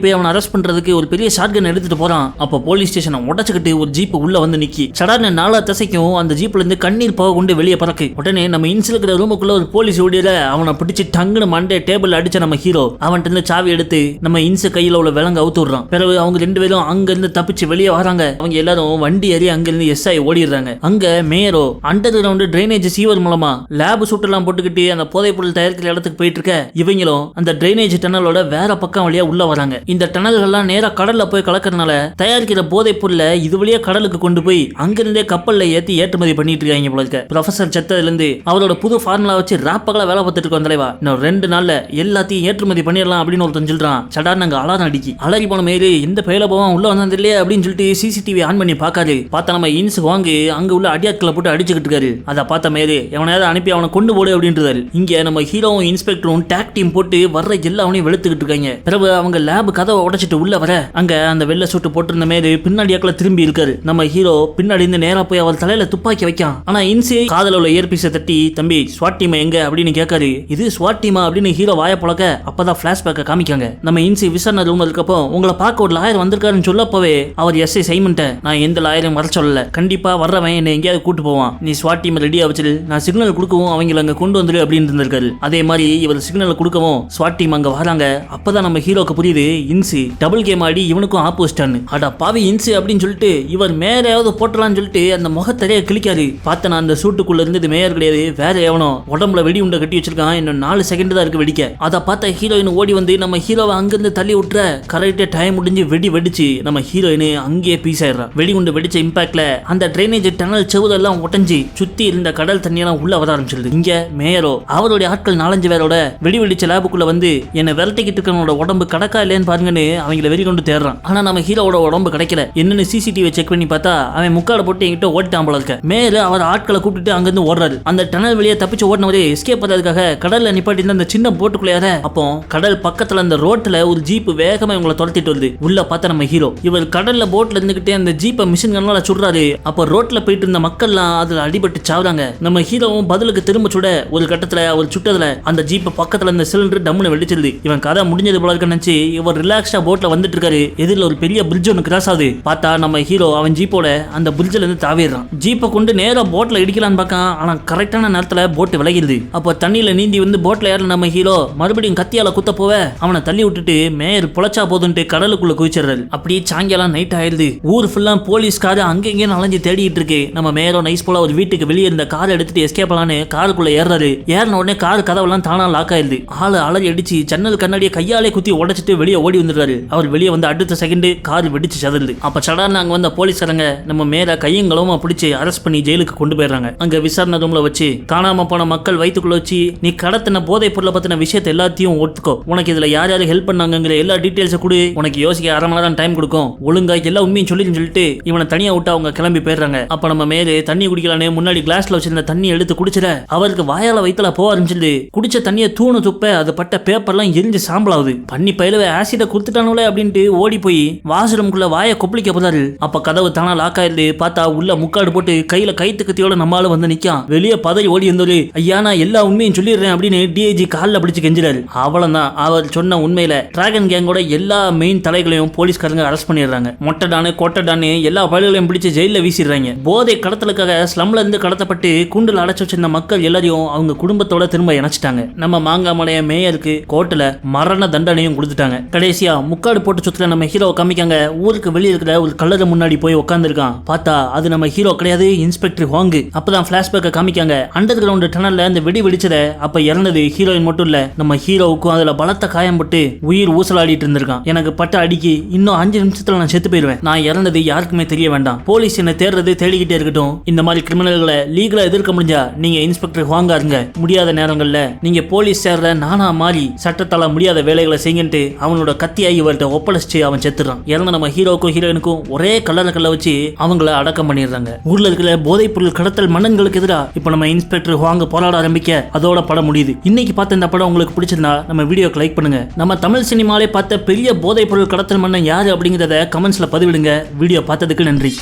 Speaker 1: போய் அவனை அரெஸ்ட் பண்றதுக்கு ஒரு பெரிய ஷாட்கன் எடுத்துட்டு போறான். அப்ப போலீஸ் ஸ்டேஷனை உடச்சுக்கிட்டு ஒரு ஜீப் உள்ள வந்து நிக்கி. சடார்னு 4 திசைக்கும் அந்த ஜீப்ல இருந்து கண்ணீர் போக கொண்டு வெளியே பறக்கு. உடனே நம்ம இன்சில் இருக்கிற ரூமுக்குள்ள ஒரு போலீஸ் ஓடியில அவனை பிடிச்சி டங்குன்னு மண்டே டேபிள் அடிச்ச நம்ம ஹீரோ அவன்கிட்ட இருந்து சாவி எடுத்து நம்ம இன்சு கையில உள்ள விலங்கு அவுத்து விடுறான். பிறகு அவங்க 2 பேரும் அங்க இருந்து தப்பிச்சு வெளியே வராங்க. அவங்க எல்லாரும் வண்டி ஏறி அங்க இருந்து எஸ்ஐ ஓடிடுறாங்க. அங்க மேயரோ அண்டர் கிரவுண்ட் டிரைனேஜ் சீவர் மூலமா லேப் சூட் எல்லாம் போட்டுக்கிட்டு அந்த போதைப் பொருள் தயாரிக்கிற இடத்துக்கு போயிட்டு இருக்க இவங்களும் அந்த டிரைனேஜ் டனலோட வேற பக்கம் வழியா உள்ள வராங்க. இந்த டனல்கள்லாம் நேரா கடல்ல போய் கலக்கறதுனால தயாரிக்கிற போதைப் பொருளை இது வழியா கடலுக்கு கொண்டு போய் அங்கிருந்தே கப்பல்ல ஏத்தி ஏற்றுமதி பண்ணிட்டு இருக்காங்க போல இருக்க. ப்ரொஃபசர் செத்ததுல இருந்து அவரோட புது ஃபார்முலா வச்சு ராப்பகலா வேலை பார்த்துட்டு இருக்கோம் தலைவா. இன்னும் 2 நாள்ல எல்லாத்தையும் ஏற்றுமதி பண்ணிடலாம் அப்படின்னு ஒருத்தன் சொல்றான். சடார்னு அங்க அலாரம் அடிக்கி அலறி போன மாரி இந்த பயில போவான் உள்ள வந்தது இல்லையே அப்படின்னு சொல்லிட்டு சிசிடிவி ஆன் பண்ணி பாக்காரு. பார்த்தா நம்ம இன்ஸ் வாங்கி அங்க உள்ள அடியாட்களை போட்டு அடிச்சுக்கிட்டு இருக்காரு. அதை பார்த்த மாரி எவனையாவது அனுப்பி அவனை கொண்டு போடு அப்படின்றாரு. இங்க நம்ம ஹீரோவும் இன்ஸ்பெக்டரும் டாக் டீம் போட்டு வர்ற எல்லாவனையும் வெளுத்துக்கிட்டு இருக்காங்க. பிறகு அவங்க லேப் கதவை உடைச்சிட்டு உள்ள வர அங்க அந்த வெள்ளை சூட்டு போட்டிருந்த மாரி பின்னாடியாக்களை திரும்பி இருக்காரு. நம்ம ஹீரோ பின்னாடி இருந்து நேரா போய் அவர் தலையில துப்பாக்கி வைக்கான். ஆனா இன்சி காதல உள்ள இயர்பீஸை தட்டி தம்பி ஸ்வாட் டீம் எங்க அப்படின்னு கேட்காரு. இது ஸ்வாட் டீமா அப்படின்னு ஹீரோ வாய பழக்க அப்பதான் பிளாஷ்பேக்கை காமிக்காங்க. நம்ம இன்சி விசாரணை ரூம்ல இருக்கப்போ உங்களை பார்க்க ஒரு லாயர் வந்திருக்காருன்னு சொல்லப்பவே அவர் எஸ்ஐ சைமன்ட்ட நான் எந்த லாயரும் அவன் வர சொல்லல. கண்டிப்பா வர்றவன் என்ன எங்கேயாவது கூட்டு போவான், நீ ஸ்வாட் டீம் ரெடியா வச்சிரு, நான் சிக்னல் கொடுக்கவும் அவங்கள அங்க கொண்டு வந்துரு அப்படின்னு இருந்திருக்காரு. அதே மாதிரி இவர் சிக்னல் கொடுக்கவும் ஸ்வாட் டீம் அங்க வராங்க. அப்பதான் நம்ம ஹீரோக்கு புரியுது இன்சி டபுள் கேம் ஆடி இவனுக்கும் ஆப்போசிட்டான்னு. அடா பாவி இன்சி அப்படின்னு சொல்லிட்டு இவர் மேலையாவது போட்டலான்னு சொல்லிட்டு அந்த முகத்தரைய கிளிக்காரு. பார்த்தனா அந்த சூட்டுக்குள்ள இருந்தது மேயர் கிடையாது, வேற எவனோ உடம்புல வெடி உண்டை கட்டி வச்சிருக்கான். இன்னும் 4 செகண்ட் தான் இருக்கு வெடிக்க. அதை பார்த்த ஹீரோயின் ஓடி வந்து நம்ம ஹீரோவை அங்கிருந்து தள்ளி விட்டுற கரெக்டா டைம் முடிஞ்சு வெடிச்சு நம்ம ஹீரோயின் அங்கேயே பீஸ் ஆயிடுறா. வெடி உண்டு வெடிச்ச இம்பாக்ட்ல அந்த ட்ரைனேஜ் டனல் செவுதெல்லாம் உடஞ்சி சுத்தி இருந்த கடல் தண்ணியெல்லாம் உள்ள வர ஆரம்பிச்சிருது. இங்க மேயரோ அவருடைய ஆட்கள் 4-5 பேரோட வெடிச்ச லேபுக்குள்ள வந்து என்ன விரட்டிக்கிட்டு இருக்கவனோட உடம்பு கடக்கா இல்லையான்னு பாருங்கன்னு அவங்கள வெறி கொண்டு தேடுறான். ஆனா நம்ம ஹீரோவோட உடம்பு கிடைக்கல. என்னன்னு சிசிடிவி செக் பண்ணி பார்த்தா அவன் முக்காட போட்டு என்கிட்ட ஓடிட்டான் போல இருக்க. மேயர் அவர் ஆட்களை கூப்பிட்டு அங்கிருந்து ஓடுறாரு. அந்த டனல் வெளியே தப்பிச்சு ஓடினவரே எஸ்கேப் பண்ணதுக்காக கடல்ல நிப்பாட்டி அந்த சின்ன போட்டுக்குள்ளையார அப்போ கடல் பக்கத்துல அந்த ரோட்ல ஒரு ஜீப் வேகமா இவங்களை துரத்திட்டு வருது. உள்ள பார்த்த நம்ம ஹீரோ இவர் கடல்ல போட்ல இருந்துகிட்டே அந்த ஜீப்பை மிஷின் கண்ணால சுடுறாரு. அப்ப ரோட்ல போயிட்டு இருந்த மக்கள்லாம் அதுல அடிபட்டு சாவுறாங்க. நம்ம ஹீரோவும் பதிலுக்கு திரும்ப சுட ஒரு கட்டத்துல அவர் சுட்டதுல அந்த ஜீப்பை பக்கத்துல இந்த சிலிண்டர் டம்முன்னு வெடிச்சிருது. இவன் கதை முடிஞ்சது போல இருக்க நினைச்சு இவர் ரிலாக்ஸ்டா போட்ல வந்துட்டு இருக்காரு. எதிரில் ஒரு பெரிய பிரிட்ஜ் ஒன்று கிராஸ் ஆகுது. பார்த்தா நம்ம ஹீரோ அவன் ஜீப்போட அந்த பிரிட்ஜ்ல இருந்து தாவிடுறான். ஜீப்பை கொண்டு நேரா போட்ல இடிக்கலான்னு பார்க்கான். ஆனா கரெக்டான நேரத்துல போட்டு விலகிடுது. அப்போ தண்ணியில நீந்தி வந்து போட்ல ஏற நம்ம ஹீரோ மறுபடியும் கத்தியால குத்த போவ அவனை தள்ளி விட்டுட்டு மேயர் பொழச்சா போதுன்ட்டு கடலுக்குள்ள குதிச்சிடுறாரு. அப்படியே சாயங்காலம் நைட் ஆயிடுது. ஊர் ஃபுல்லா போலீஸ்கார அங்கங்கே அலைஞ்சு தேடிட்டு இருக்கு. நம்ம மேயரோ நைஸ் போல ஒரு வீட்டுக்கு வெளியே இருந்த கார் எடுத்துட்டு எஸ்கேப் ஆலான்னு காருக்குள்ள ஏறாரு. ஏறின உடனே கார் கதவெல்லாம் தானா லாக் ஆயிருது. ஆளு அலறி அடிச்சு ஜன்னல் கண்ணாடியை கையாலே குத்தி உடைச்சிட்டு வெளியே ஓடி வந்துடுறாரு. அவர் வெளியே வந்து அடுத்த செகண்ட் கார் வெடிச்சு சதறுது. அப்ப சடார்னு அங்க வந்த போலீஸ்காரங்க நம்ம மேல கையங்களமா பிடிச்சி அரெஸ்ட் பண்ணி ஜெயிலுக்கு கொண்டு போயிடுறாங்க. அங்க விசாரணை ரூம்ல வச்சு காணாம போன மக்கள் வயிற்றுக்குள்ள வச்சு நீ கடத்தின போதைப் பொருளை பத்தின விஷயத்தை எல்லாத்தையும் ஒத்துக்கோ, உனக்கு இதுல யார் யாரு ஹெல்ப் பண்ணாங்கிற எல்லா டீடைல்ஸை கொடு, உனக்கு யோசிக்க 1/2 மணி நேரம் டைம் கொடுக்கும், ஒழுங்கா எல்லா உண்மையும் சொல்லிட்டு இவனை தனியா விட்டு அவங்க கிளம்பி போயிடுறாங்க. அப்ப நம்ம மேலே தண்ணி குடிக்கலான்னு முன்னாடி கிளாஸ்ல வச்சிருந்த தண்ணி எடுத்து குடிச்சிட அவருக்கு வாயால வயிற்றுல போக ஆரம்பிச்சிருது. குடிச்ச தண்ணியை தூணு துப்ப அது பட்ட பேப்பர்லாம் எரிஞ்சு சாம்பலாகுது. பண்ணி பயிலவே ஆசிட கொடுத்துட்டானுல அப்படின்ட்டு ஓடி போய் வாஷ்ரூம்குள்ள வாயை கொப்பளிக்க போதாரு. அப்ப கதவு தானா லாக் ஆயிருது. பார்த்தா உள்ள முக்காடு போட்டு கையில கைத்து கத்தியோட நம்மளால வந்து நிக்கான். வெளியே பதறி ஓடி வந்தோரு. ஐயா நான் எல்லா உண்மையும் சொல்லிடுறேன் அப்படின்னு டிஐஜி காலில் பிடிச்சு கெஞ்சிறாரு. அவ்வளவுதான் அவர் சொன்ன உண்மையில டிராகன் கேங்கோட எல்லா மெயின் தலைகளையும் போலீஸ்காரங்க அரெஸ்ட் பண்ணிடுறாங்க. மொட்டடானு கொட்டடானு எல்லா பயல்களையும் பிடிச்சு ஜெயில வீசிடுறாங்க. போதை கடத்தலுக்காக ஸ்லம்ல இருந்து கடத்தப்பட்டு கூண்டில் அடைச்சு வச்சிருந்த மக்கள் எல்லாரையும் அவங்க குடும்பத்தோட திரும்ப இணைச்சிட்டாங்க. நம்ம மாங்காமலைய மேயருக்கு கோர்ட்ல மரண தண்டனையும் கொடுத்துட்டாங்க. கடைசியா முக்காடு போட்டு சுத்துல நம்ம ஹீரோவை காமிக்காங்க. ஊருக்கு வெளியே இருக்கிற ஒரு கல்லறை முன்னாடி போய் உட்காந்துருக்கான். பார்த்தா அது நம்ம ஹீரோ கிடையாது, இன்ஸ்பெக்டர் ஹாங்கு. அப்பதான் பிளாஷ்பேக்கை காமிக்காங்க. அண்டர் கிரவுண்ட் டனல்ல அந்த வெடி வெடிச்சத அப்ப இறந்தது ஹீரோயின் மட்டும் இல்ல, நம்ம ஹீரோவுக்கும் அதுல பலத்த காயம் பட்டு உயிர் ஊசலாடிட்டு இருந்திருக்கான். எனக்கு பட்ட அடிக்கு இன்னும் 5 நிமிஷத்துல நான் செத்து போயிருவேன். நான் இறந்தது யாருக்குமே தெரிய வேண்டாம். போலீஸ் என்ன தேடுறது தேடிக்கிட்டே இருக்கட்டும். இந்த மாதிரி கிரிமினல்களை லீகலா எதிர்க்க முடிஞ்சா நீங்க இன்ஸ்பெக்டர் ஹாங்கா இருங்க. முடியாத நேரங்கள்ல நீங்க போலீஸ் சேர்ற நானா மாறி சட்டத்தால முடியாத வேலைகளை செய்யுன்ட்டு அவனோட கத்தியாகி இவர்கிட்ட ஒப்படைச்சு அவன் செத்துறான். இறந்த நம்ம ஹீரோக்கும் ஹீரோயினுக்கும் ஒரே கல்ல வச்சு அவங்கள அடக்கம் பண்ணிடுறாங்க. ஊர்ல இருக்கிற போதைப் பொருள் கடத்தல் மன்னன்களுக்கு எதிராக இப்ப நம்ம இன்ஸ்பெக்டர் ஹாங்க போராட ஆரம்பிக்க அதோட படம் முடியுது. இன்னைக்கு பார்த்த இந்த படம் உங்களுக்கு பிடிச்சிருந்தா நம்ம வீடியோக்கு லைக் பண்ணுங்க. நம்ம தமிழ் சினிமாலே பார்த்த பெரிய போதைப் பொருள் கடத்தல் மன்னன் யாரு அப்படிங்கிறத கமெண்ட்ஸ்ல பதிவிடுங்க. வீடியோ பார்த்ததுக்கு நன்றி.